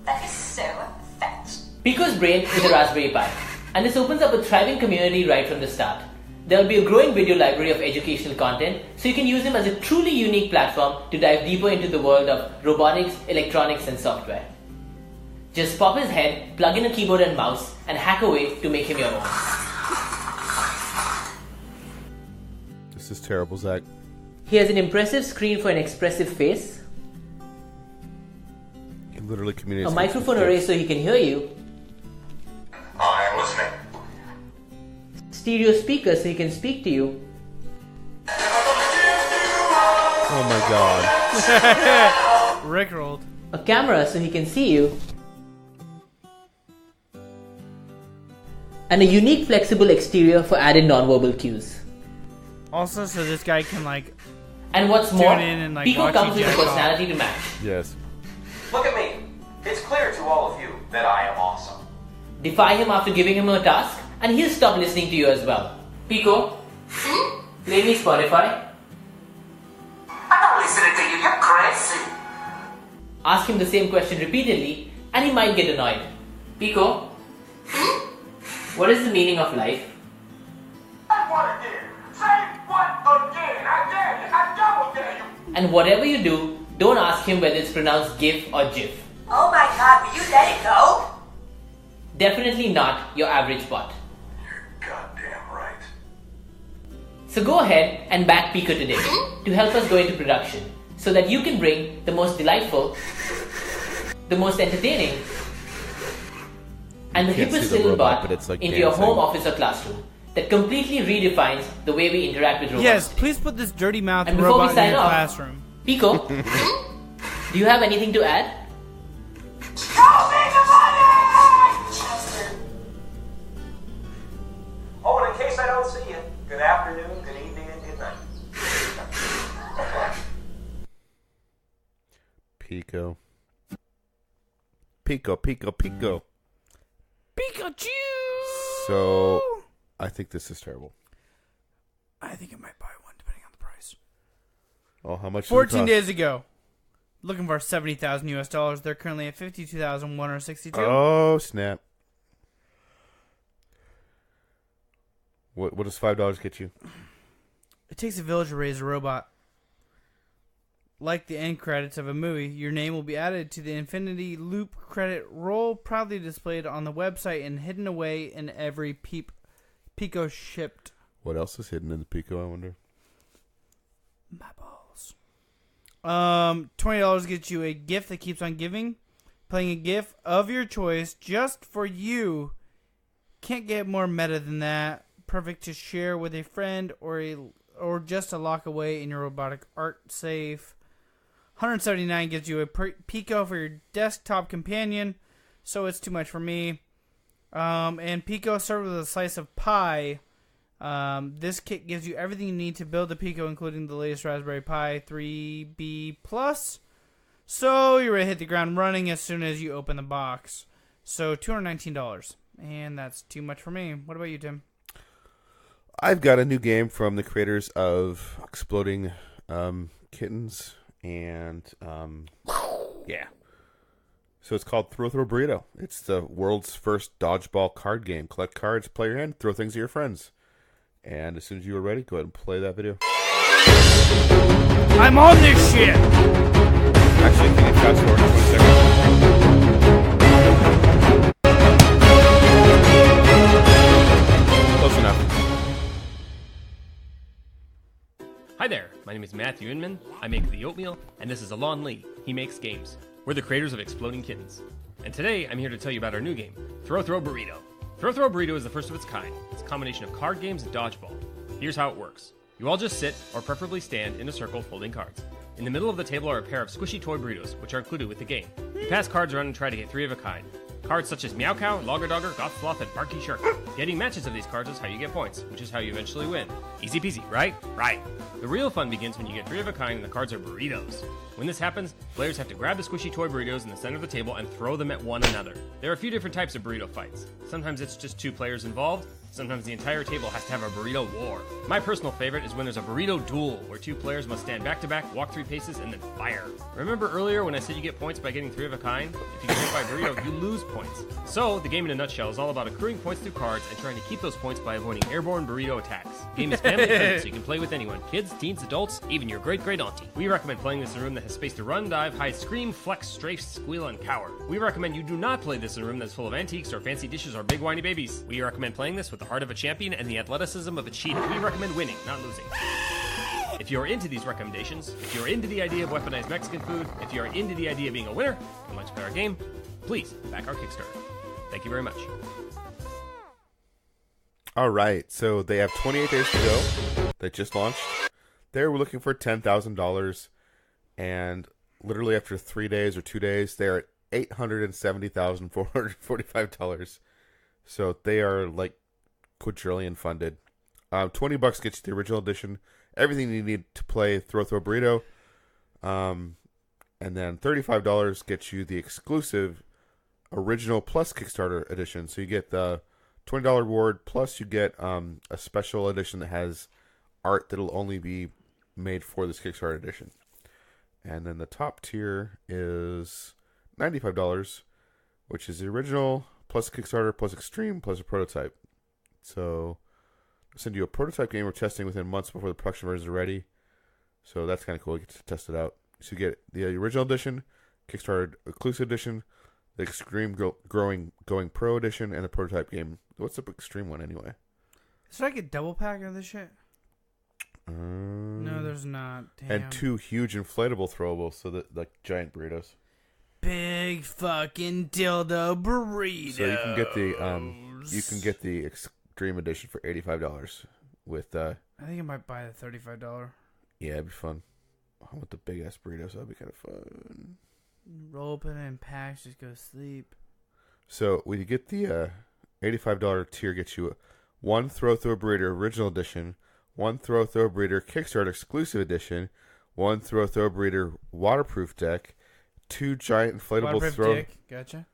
That is so fetch. Pico's brain is a Raspberry Pi, and this opens up a thriving community right from the start. There will be a growing video library of educational content, so you can use him as a truly unique platform to dive deeper into the world of robotics, electronics, and software. Just pop his head, plug in a keyboard and mouse, and hack away to make him your own. This is terrible, Zach. He has an impressive screen for an expressive face, He literally communicates. a microphone array so he can hear you, I am listening. stereo speakers so he can speak to you, Oh my god. Rickrolled. a camera so he can see you, and a unique flexible exterior for added nonverbal cues. Also, so this guy can like. And what's Tune more, in and, like, Pico watch comes you with a jack off. personality to match. Yes. Look at me. It's clear to all of you that I am awesome. Defy him after giving him a task, and he'll stop listening to you as well. Pico, play me Spotify. I'm not listening to you. You're crazy. Ask him the same question repeatedly, and he might get annoyed. Pico, what is the meaning of life? Say what again? Say what again? I dare you. I double dare you. And whatever you do, don't ask him whether it's pronounced GIF or GIF. Oh my god, will you let it go? Definitely not your average bot. Goddamn right. So go ahead and back Pico today to help us go into production, so that you can bring the most delightful, the most entertaining, and the Can't see hippest the little robot, bot but it's, like, into your dancing. home office or classroom that completely redefines the way we interact with robots. Yes, please put this dirty mouth And before we robot in sign your off, classroom. Pico, do you have anything to add? Oh, and in case I don't see you, good afternoon, good evening, and good night. Pico. Pico, Pico, Pico. Pikachu! So, I think this is terrible. I think I might buy one depending on the price. Oh, how much? 14 days ago. Looking for $70,000 US dollars. They're currently at $52,162. Oh, snap. What does $5 get you? It takes a village to raise a robot. Like the end credits of a movie, your name will be added to the Infinity Loop credit roll, proudly displayed on the website and hidden away in every Pico shipped. What else is hidden in the Pico, I wonder? My balls. $20 gets you a gift that keeps on giving. Playing a gift of your choice just for you. Can't get more meta than that. Perfect to share with a friend or just to lock away in your robotic art safe. $179 gives you a Pico for your desktop companion, so it's too much for me. And Pico served with a slice of pie. This kit gives you everything you need to build the Pico, including the latest Raspberry Pi 3B Plus. So you're ready to hit the ground running as soon as you open the box. So $219, and that's too much for me. What about you, Tim? I've got a new game from the creators of Exploding Kittens, and yeah. So it's called Throw Burrito. It's the world's first dodgeball card game. Collect cards, play your hand, throw things at your friends. And as soon as you are ready, go ahead and play that video. I'm on this shit! Actually, can you fast forward 20 seconds? Close enough. Hi there, my name is Matthew Inman. I make the oatmeal, and this is Alon Lee. He makes games. We're the creators of Exploding Kittens. And today, I'm here to tell you about our new game, Throw Burrito. Throw Burrito is the first of its kind. It's a combination of card games and dodgeball. Here's how it works. You all just sit, or preferably stand, in a circle holding cards. In the middle of the table are a pair of squishy toy burritos, which are included with the game. You pass cards around and try to get 3 of a kind. Cards such as Meow Cow, Logger Dogger, Goth Sloth, and Barky Shark. Getting matches of these cards is how you get points, which is how you eventually win. Easy peasy, right? Right. The real fun begins when you get 3 of a kind and the cards are burritos. When this happens, players have to grab the squishy toy burritos in the center of the table and throw them at one another. There are a few different types of burrito fights. Sometimes it's just 2 players involved. Sometimes the entire table has to have a burrito war. My personal favorite is when there's a burrito duel, where 2 players must stand back to back, walk 3 paces, and then fire. Remember earlier when I said you get points by getting 3 of a kind? If you get hit by a burrito, you lose points. So, the game in a nutshell is all about accruing points through cards and trying to keep those points by avoiding airborne burrito attacks. The game is family friendly, so you can play with anyone. Kids, teens, adults, even your great-great auntie. We recommend playing this in a room that has space to run, dive, hide, scream, flex, strafe, squeal, and cower. We recommend you do not play this in a room that's full of antiques or fancy dishes or big whiny babies. We recommend playing this with the heart of a champion and the athleticism of a cheetah. We recommend winning, not losing. If you're into these recommendations, if you're into the idea of weaponized Mexican food, if you're into the idea of being a winner and like to play our game, please back our Kickstarter. Thank you very much. All right, so they have 28 days to go. They just launched. They were looking for $10,000, and literally after 3 days or 2 days, they're at $870,445. So they are like quadrillion funded. $20 gets you the original edition, everything you need to play Throw Burrito, and then $35 gets you the exclusive original plus Kickstarter edition. So you get the $20 reward, plus you get a special edition that has art that'll only be made for this Kickstarter edition. And then the top tier is $95, which is the original plus Kickstarter plus Extreme plus a prototype. So I'll send you a prototype game we're testing within months before the production version is ready. So that's kind of cool. You get to test it out. So you get the original edition, Kickstarter exclusive edition, the Extreme Going Pro edition, and the prototype game. What's the Extreme one anyway? Is there like a double pack of this shit? No, there's not. Damn. And 2 huge inflatable throwables, so that like giant burritos. Big fucking dildo burritos. So you can get the Extreme edition for $85 with I think I might buy the $35. Yeah, it'd be fun. I want the big ass burritos. That'd be kind of fun. Roll up it in packs, just go to sleep. So when you get the $85 tier, gets you 1 Throw Burrito original edition, 1 Throw Burrito Kickstarter exclusive edition, 1 Throw Burrito waterproof deck, 2 giant inflatable Gotcha.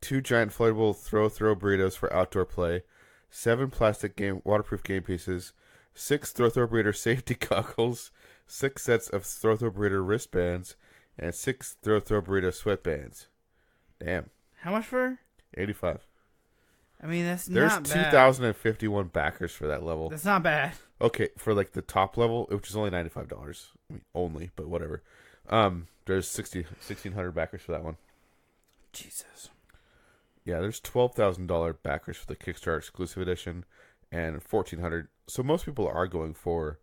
2 giant inflatable throw burritos for outdoor play, 7 plastic waterproof game pieces, 6 Throw Burrito safety goggles, 6 sets of Throw Burrito wristbands, and 6 Throw Burrito sweatbands. Damn. How much for? $85. I mean, that's There's not bad. 2,051 backers for that level. That's not bad. Okay, for like the top level, which is only $95. I mean, only, but whatever. There's 1,600 backers for that one. Jesus. Yeah, there's $12,000 backers for the Kickstarter exclusive edition, and 1,400. So most people are going for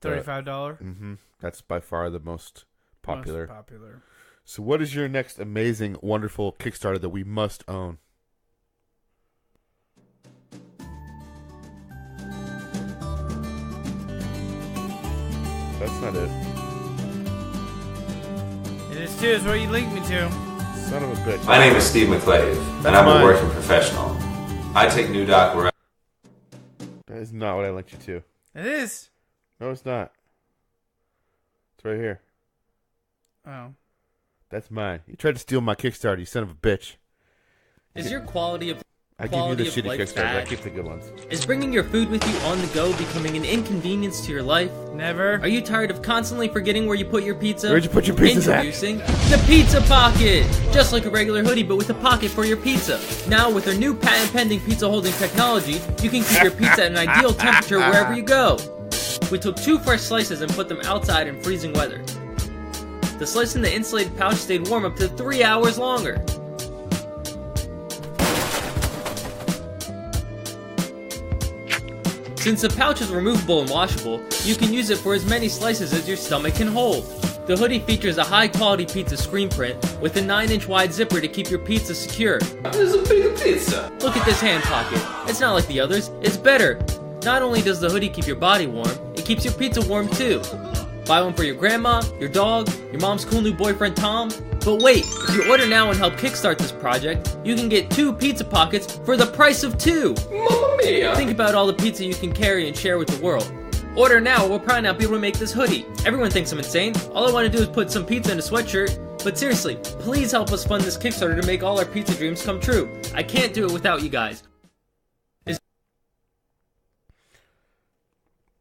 $35. Mm-hmm. That's by far the most popular. Most popular. So what is your next amazing, wonderful Kickstarter that we must own? That's not it. It is too. It's where you linked me to. Son of a bitch. My name is Steve McClave, and I'm a working professional. I take New Doc where That is not what I linked you to. It is. No, it's not. It's right here. Oh. That's mine. You tried to steal my Kickstarter, you son of a bitch. Is your quality of I give you the shitty life Kickstarters. bad? I keep the good ones. Is bringing your food with you on the go becoming an inconvenience to your life? Never. Are you tired of constantly forgetting where you put your pizza? Where'd you put your pizzas at? Introducing the Pizza Pocket! Just like a regular hoodie, but with a pocket for your pizza. Now, with our new patent-pending pizza holding technology, you can keep your pizza at an ideal temperature wherever you go. We took 2 fresh slices and put them outside in freezing weather. The slice in the insulated pouch stayed warm up to 3 hours longer. Since the pouch is removable and washable, you can use it for as many slices as your stomach can hold. The hoodie features a high-quality pizza screen print with a 9-inch wide zipper to keep your pizza secure. There's a big pizza. Look at this hand pocket. It's not like the others, it's better. Not only does the hoodie keep your body warm, it keeps your pizza warm too. Buy one for your grandma, your dog, your mom's cool new boyfriend Tom. But wait, if you order now and help kickstart this project, you can get 2 pizza pockets for the price of 2! Mamma mia! Think about all the pizza you can carry and share with the world. Order now, we'll probably not be able to make this hoodie. Everyone thinks I'm insane. All I want to do is put some pizza in a sweatshirt. But seriously, please help us fund this Kickstarter to make all our pizza dreams come true. I can't do it without you guys.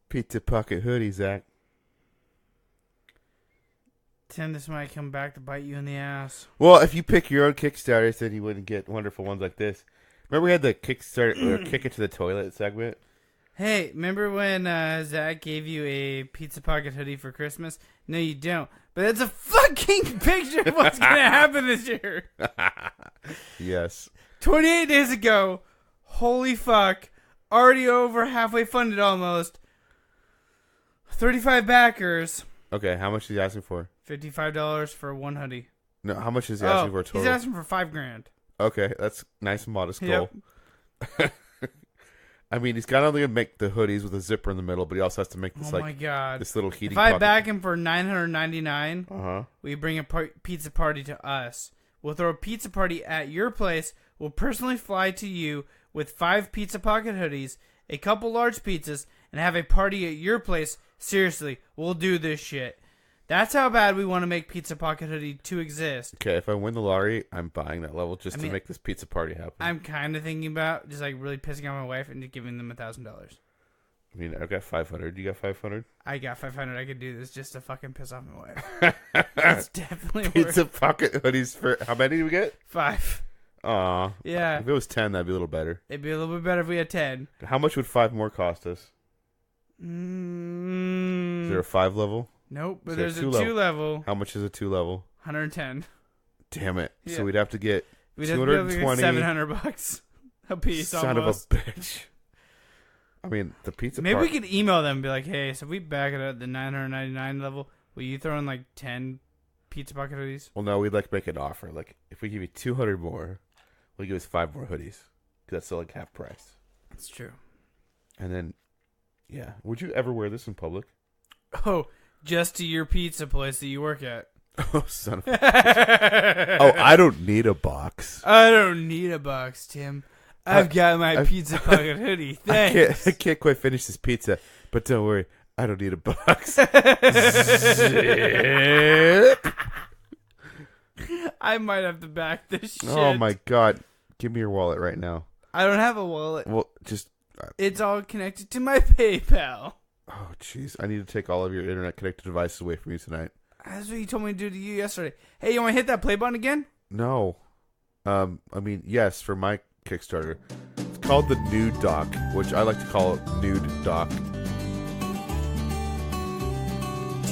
Pizza pocket hoodie, Zach. Tim, this might come back to bite you in the ass. Well, if you pick your own Kickstarters, then you wouldn't get wonderful ones like this. Remember we had the Kickstarter or Kick It to the Toilet segment? Hey, remember when Zach gave you a pizza pocket hoodie for Christmas? No, you don't. But that's a fucking picture of what's going to happen this year. Yes. 28 days ago. Holy fuck. Already over halfway funded almost. 35 backers. Okay, how much is he asking for? $55 for one hoodie. No, how much is he asking for total? He's asking for $5,000. Okay, that's nice modest goal. Yep. I mean, he's got only to make the hoodies with a zipper in the middle, but he also has to make this this little heating. If I pocket. back him for $999, we bring a pizza party to us. We'll throw a pizza party at your place. We'll personally fly to you with 5 pizza pocket hoodies, a couple large pizzas, and have a party at your place. Seriously, we'll do this shit. That's how bad we want to make Pizza Pocket Hoodie to exist. Okay, if I win the lottery, I'm buying that level to make this pizza party happen. I'm kind of thinking about just like really pissing off my wife and just giving them $1,000. I mean, I got 500. You got 500? I got 500. I could do this just to fucking piss off my wife. It's definitely Pizza Pocket Hoodies for how many do we get? 5. Aw. Yeah. If it was 10, that'd be a little better. It'd be a little bit better if we had 10. How much would 5 more cost us? Is there a 5 level? Nope, but there's a 2 level. How much is a 2 level? 110. Damn it! Yeah. So we'd have to get $220. $700 a piece. Son almost. of a bitch! I mean, the pizza. Maybe we could email them and be like, "Hey, so if we back it at the $999 level, will you throw in like 10 pizza pocket hoodies?" Well, no, we'd like make an offer. Like, if we give you 200 more, we'll give us 5 more hoodies because that's still like half price. That's true. And then, yeah, would you ever wear this in public? Oh. Just to your pizza place that you work at. Oh, son of a bitch. Oh, I don't need a box. I don't need a box, Tim. I've got my pizza pocket hoodie. Thanks. I can't quite finish this pizza, but don't worry. I don't need a box. Zip. I might have to back this shit. Oh, my God. Give me your wallet right now. I don't have a wallet. Well, just... It's all connected to my PayPal. Oh, jeez. I need to take all of your internet-connected devices away from you tonight. That's what you told me to do to you yesterday. Hey, you want to hit that play button again? No. I mean, yes, for my Kickstarter. It's called the Nude Dock, which I like to call it Nude Dock. 2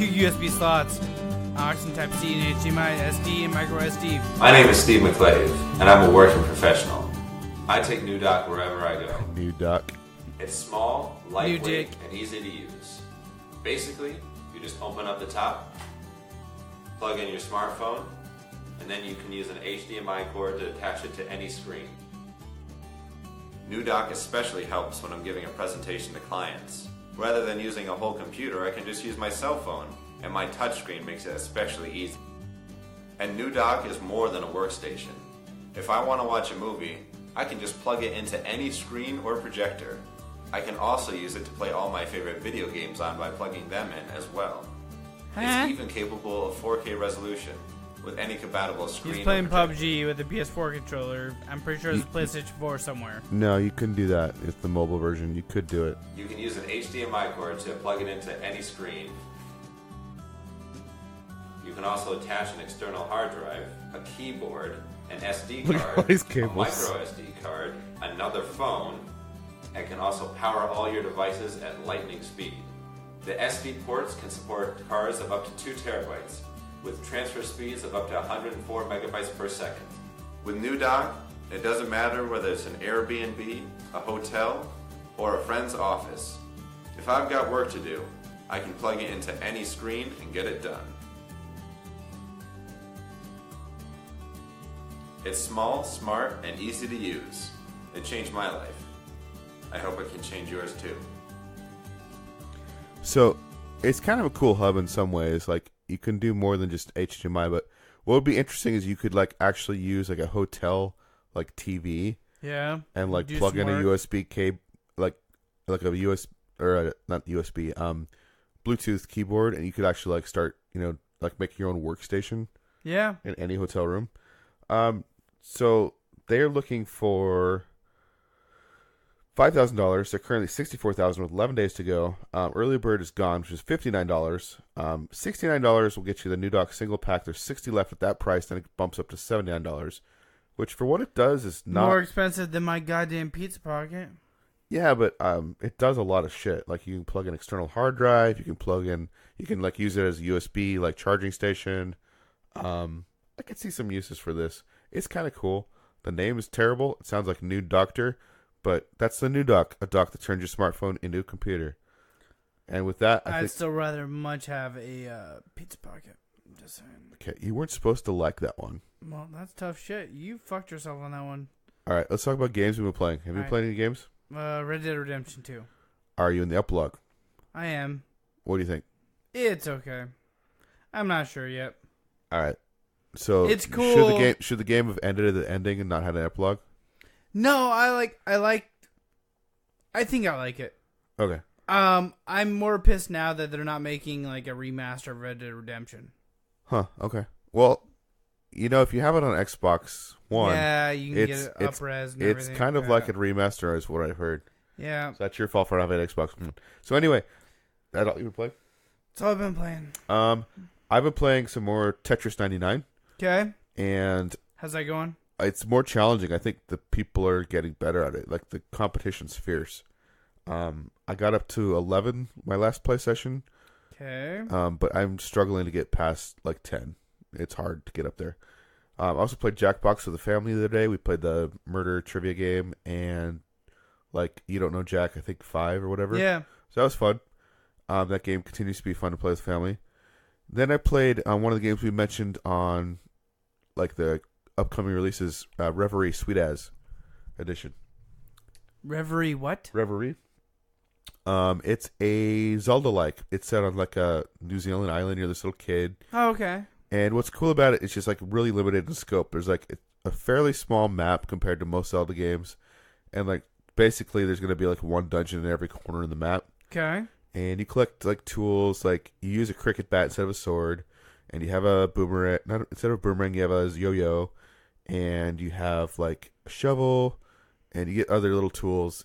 USB slots. Aux and Type-C and HDMI, SD, and micro SD. My name is Steve McClave, and I'm a working professional. I take New Dock wherever I go. New Dock. It's small, lightweight, and easy to use. Basically, you just open up the top, plug in your smartphone, and then you can use an HDMI cord to attach it to any screen. New Dock especially helps when I'm giving a presentation to clients. Rather than using a whole computer, I can just use my cell phone, and my touchscreen makes it especially easy. And New Dock is more than a workstation. If I want to watch a movie, I can just plug it into any screen or projector. I can also use it to play all my favorite video games on by plugging them in as well. It's even capable of 4K resolution with any compatible screen. He's playing PUBG with a PS4 controller. I'm pretty sure there's a PlayStation 4 somewhere. No, you couldn't do that. It's the mobile version. You could do it. You can use an HDMI cord to plug it into any screen. You can also attach an external hard drive, a keyboard, an SD Look at card, all these a cables. micro SD card, another phone, and can also power all your devices at lightning speed. The SD ports can support cards of up to 2 terabytes, with transfer speeds of up to 104 megabytes per second. With New Dock, it doesn't matter whether it's an Airbnb, a hotel, or a friend's office. If I've got work to do, I can plug it into any screen and get it done. It's small, smart, and easy to use. It changed my life. I hope it can change yours too. So, it's kind of a cool hub in some ways. Like, you can do more than just HDMI, but What would be interesting is you could like actually use like a hotel like TV. Yeah. And like Do plug some in a work. USB cable, like a US or not USB, Bluetooth keyboard, and you could actually like start, like make your own workstation. Yeah. In any hotel room. So they're looking for $5,000. They're currently $64,000 with 11 days to go. Early bird is gone, which is $59. $69 will get you the new dock single pack. There's 60 left at that price. Then it bumps up to $79, which for what it does is not more expensive than my goddamn pizza pocket. Yeah, but it does a lot of shit. Like you can plug in external hard drive. You can like use it as a USB like charging station. I could see some uses for this. It's kind of cool. The name is terrible. It sounds like New Doctor. But that's the new dock, a dock that turns your smartphone into a computer. And with that, I'd still rather much have a pizza pocket. Just saying. Okay, you weren't supposed to like that one. Well, that's tough shit. You fucked yourself on that one. All right, let's talk about games we've been playing. Have you been playing any games? Red Dead Redemption 2. Are you in the epilogue? I am. What do you think? It's okay. I'm not sure yet. All right. So it's cool. Should the game have ended at the ending and not had an epilogue? No, I think I like it. Okay. I'm more pissed now that they're not making like a remaster of Red Dead Redemption. Huh, okay. Well, if you have it on Xbox One, yeah, you can get it up-res and everything. It's kind of like a remaster is what I've heard. Yeah. So that's your fault for having an Xbox One. So anyway, that all you been playing? That's all I've been playing. I've been playing some more Tetris 99. Okay. And how's that going? It's more challenging. I think the people are getting better at it. Like the competition's fierce. I got up to 11 my last play session. Okay. But I'm struggling to get past like 10. It's hard to get up there. I also played Jackbox with the family the other day. We played the murder trivia game and like You Don't Know Jack, I think 5 or whatever. Yeah. So that was fun. That game continues to be fun to play with family. Then I played one of the games we mentioned on like the upcoming releases, Reverie Sweet As edition. Reverie what? Reverie. It's a Zelda-like. It's set on like a New Zealand island. You're this little kid. Oh, okay. And what's cool about it is just like really limited in scope. There's like a fairly small map compared to most Zelda games, and like basically there's gonna be like one dungeon in every corner of the map. Okay. And you collect like tools, like you use a cricket bat instead of a sword, and you have a boomerang. Instead of a boomerang, you have a yo-yo, and you have like a shovel, and you get other little tools.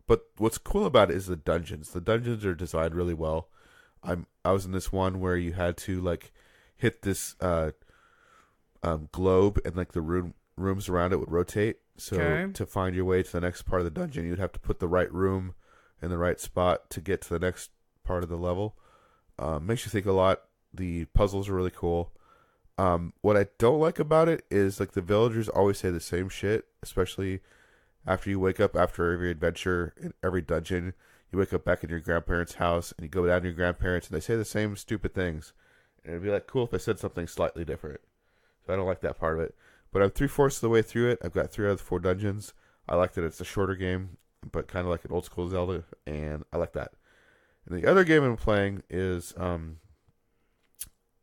But what's cool about it is the dungeons. The dungeons are designed really well. I was in this one where you had to like hit this globe, and like the rooms around it would rotate. So to find your way to the next part of the dungeon, you'd have to put the right room in the right spot to get to the next part of the level. Makes you think a lot. The puzzles are really cool. What I don't like about it is like the villagers always say the same shit, especially after you wake up after every adventure in every dungeon. You wake up back in your grandparents' house and you go down to your grandparents and they say the same stupid things. And it'd be like cool if I said something slightly different. So I don't like that part of it. But I'm 3/4 of the way through it. I've got 3 out of the 4 dungeons. I like that it's a shorter game, but kind of like an old school Zelda, and I like that. And the other game I'm playing is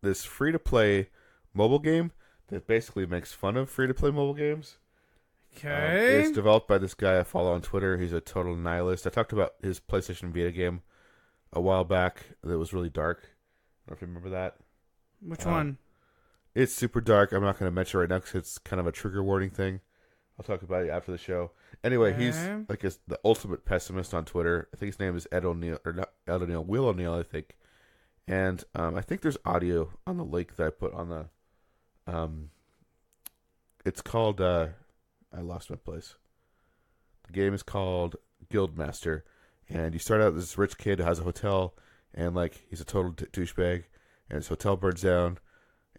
this free-to-play mobile game that basically makes fun of free-to-play mobile games. Okay. It's developed by this guy I follow on Twitter. He's a total nihilist. I talked about his PlayStation Vita game a while back that was really dark. I don't know if you remember that. Which one? It's super dark. I'm not going to mention it right now because it's kind of a trigger warning thing. I'll talk about it after the show. Anyway, he's like the ultimate pessimist on Twitter. I think his name is Ed O'Neill, or not Ed O'Neill, Will O'Neill, I think. And I think there's audio on the link that I put on the. It's called. I lost my place. The game is called Guildmaster, and you start out as this rich kid who has a hotel, and like he's a total douchebag, and his hotel burns down,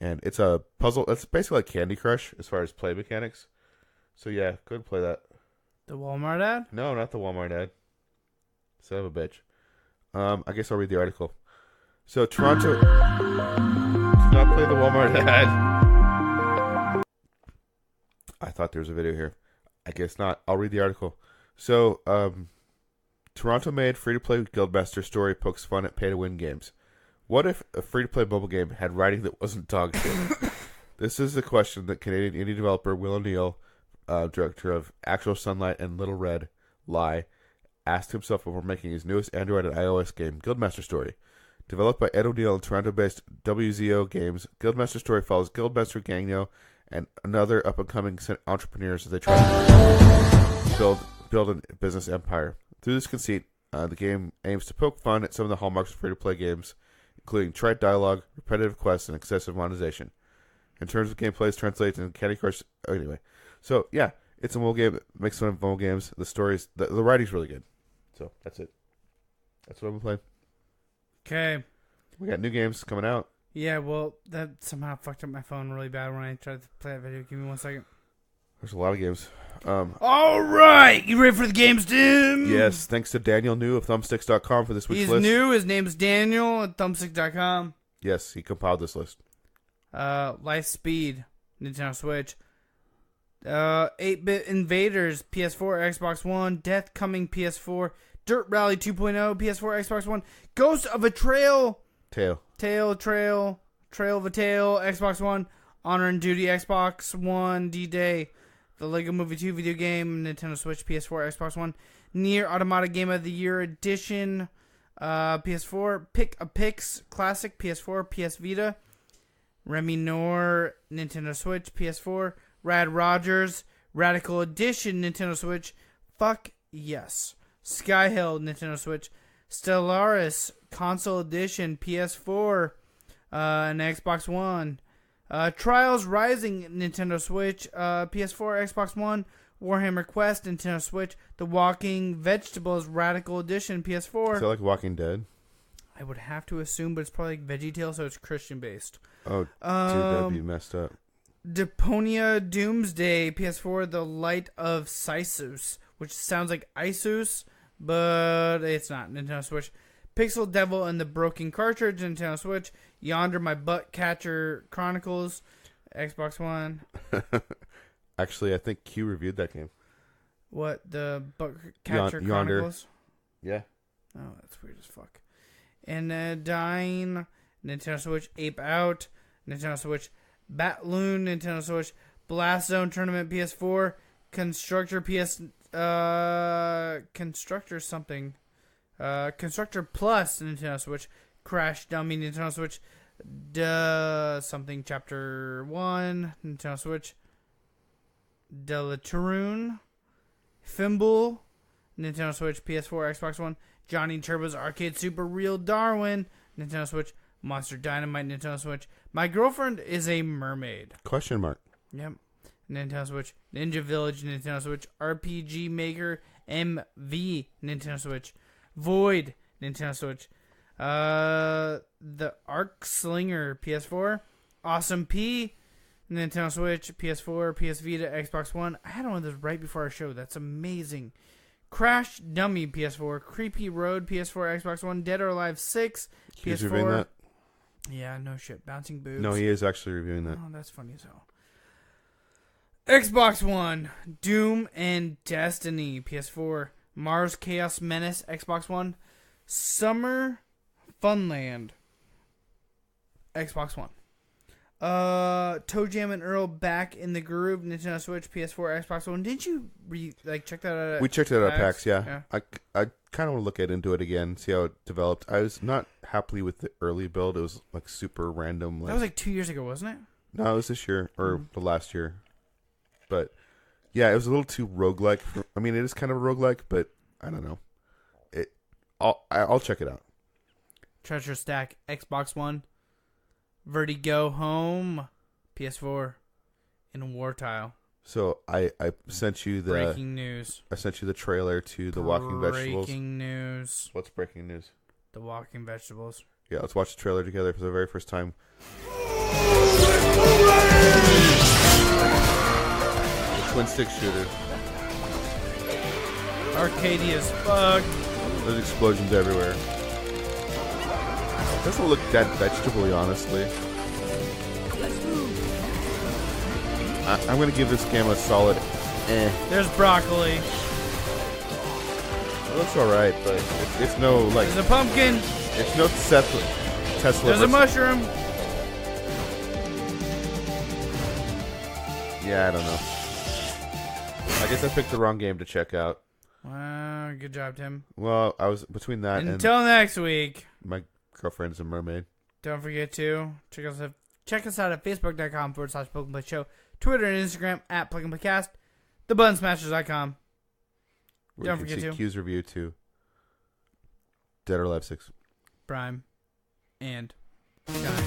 and it's a puzzle. It's basically like Candy Crush as far as play mechanics. So yeah, go ahead and play that. The Walmart ad? No, not the Walmart ad. Son of a bitch. I guess I'll read the article. So Toronto. Do not play the Walmart ad. I thought there was a video here. I guess not. I'll read the article. So, Toronto made free-to-play Guildmaster story pokes fun at pay-to-win games. What if a free-to-play mobile game had writing that wasn't dog shit? This is the question that Canadian indie developer Will O'Neill, director of Actual Sunlight and Little Red Lie, asked himself before making his newest Android and iOS game, Guildmaster Story. Developed by Ed O'Neill and Toronto-based WZO Games, Guildmaster Story follows Guildmaster Gagnon and another up-and-coming entrepreneurs as they try to build a business empire. Through this conceit, the game aims to poke fun at some of the hallmarks of free-to-play games, including trite dialogue, repetitive quests, and excessive monetization. In terms of gameplay, it translates into Candy Crush. Anyway, so yeah, it's a mobile game. It makes fun of mobile games. The stories, the writing's really good. So that's it. That's what I'm playing. Okay. We got new games coming out. Yeah, well, that somehow fucked up my phone really bad when I tried to play that video. Give me 1 second. There's a lot of games. All right, you ready for the games, Tim? Yes. Thanks to Daniel New of Thumbsticks.com for this week's list. He's new. His name's Daniel at Thumbstick.com. Yes, he compiled this list. Life Speed, Nintendo Switch. 8-Bit Invaders, PS4, Xbox One. Death Coming, PS4. Dirt Rally 2.0, PS4, Xbox One. Ghost of a Trail of a Tail, Xbox One. Honor and Duty, Xbox One. D-Day. The Lego Movie 2 video game, Nintendo Switch, PS4, Xbox One. Nier Automata Game of the Year Edition, PS4. Pick a Pix Classic, PS4, PS Vita. Remy Noir, Nintendo Switch, PS4. Rad Rogers, Radical Edition, Nintendo Switch. Fuck yes. Skyhill, Nintendo Switch. Stellaris, Console Edition, PS4, and Xbox One. Trials Rising, Nintendo Switch, PS4, Xbox One. Warhammer Quest, Nintendo Switch. The Walking Vegetables, Radical Edition, PS4. Is that like Walking Dead? I would have to assume, but it's probably like VeggieTale, so it's Christian-based. Oh, dude, that'd be messed up. Deponia Doomsday, PS4, The Light of Sisus, which sounds like Isus, but it's not. Nintendo Switch. Pixel Devil and the Broken Cartridge, Nintendo Switch. Yonder My Butt Catcher Chronicles, Xbox One. Actually, I think Q reviewed that game. What, the Butt Catcher Yonder. Chronicles? Yeah. Oh, that's weird as fuck. And Dying, Nintendo Switch. Ape Out, Nintendo Switch. Batloon, Nintendo Switch. Blast Zone Tournament, PS4. Constructor Constructor something. Constructor Plus, Nintendo Switch. Crash Dummy, Nintendo Switch. Something Chapter 1, Nintendo Switch. Delatoon. Fimble, Nintendo Switch, PS4, Xbox One. Johnny Turbo's Arcade Super Real Darwin, Nintendo Switch. Monster Dynamite, Nintendo Switch. My Girlfriend is a Mermaid. Question mark. Yep. Nintendo Switch. Ninja Village, Nintendo Switch. RPG Maker MV, Nintendo Switch. Void, Nintendo Switch. The Arc Slinger, PS4. Awesome P, Nintendo Switch, PS4, PS Vita, Xbox One. I had one of those right before our show. That's amazing. Crash Dummy, PS4. Creepy Road, PS4, Xbox One. Dead or Alive 6, He's PS4. reviewing that? Yeah, no shit. Bouncing Boobs. No, he is actually reviewing that. Oh, that's funny as hell. Xbox One. Doom and Destiny, PS4. Mars Chaos Menace, Xbox One. Summer Funland, Xbox One. Toe Jam and Earl Back in the Groove, Nintendo Switch, PS4, Xbox One. Didn't you check that out? We checked it out at PAX, yeah. Yeah. I kind of want to look into it again, see how it developed. I was not happy with the early build. It was like super random. That was like 2 years ago, wasn't it? No, it was this year or the last year. But yeah, it was a little too roguelike. I mean, it is kind of a roguelike, but I don't know. I'll check it out. Treasure Stack, Xbox One. Vertigo Home, PS4, in War Tile. So I sent you the breaking news. I sent you the trailer to The Walking Vegetables. Breaking news. What's breaking news? The Walking Vegetables. Yeah, let's watch the trailer together for the very first time. The twin stick shooter. Arcadey as fuck. There's explosions everywhere. It doesn't look that vegetable-y, honestly. I'm going to give this game a solid There's broccoli. It looks alright, but it's no, like... There's a pumpkin. It's no Tesla. There's a mushroom. Yeah, I don't know. I guess I picked the wrong game to check out. Wow, good job, Tim. Well, I was between that Until next week. My girlfriend's a mermaid. Don't forget to check us out at facebook.com/Plug and Play Show, Twitter and Instagram at Plug and Play Cast, thebuttonsmashers.com. Don't forget to Q's review to Dead or Alive 6. Prime and Sky.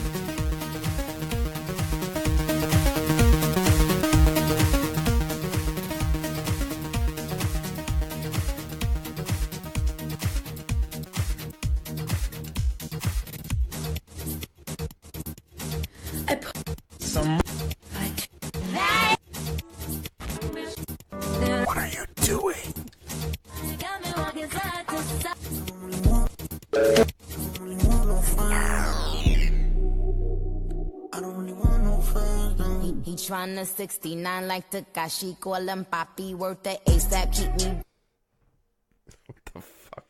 What are you doing? He tryna 69 like Takashi, call him Papi, worth the ASAP, keep me. What the fuck?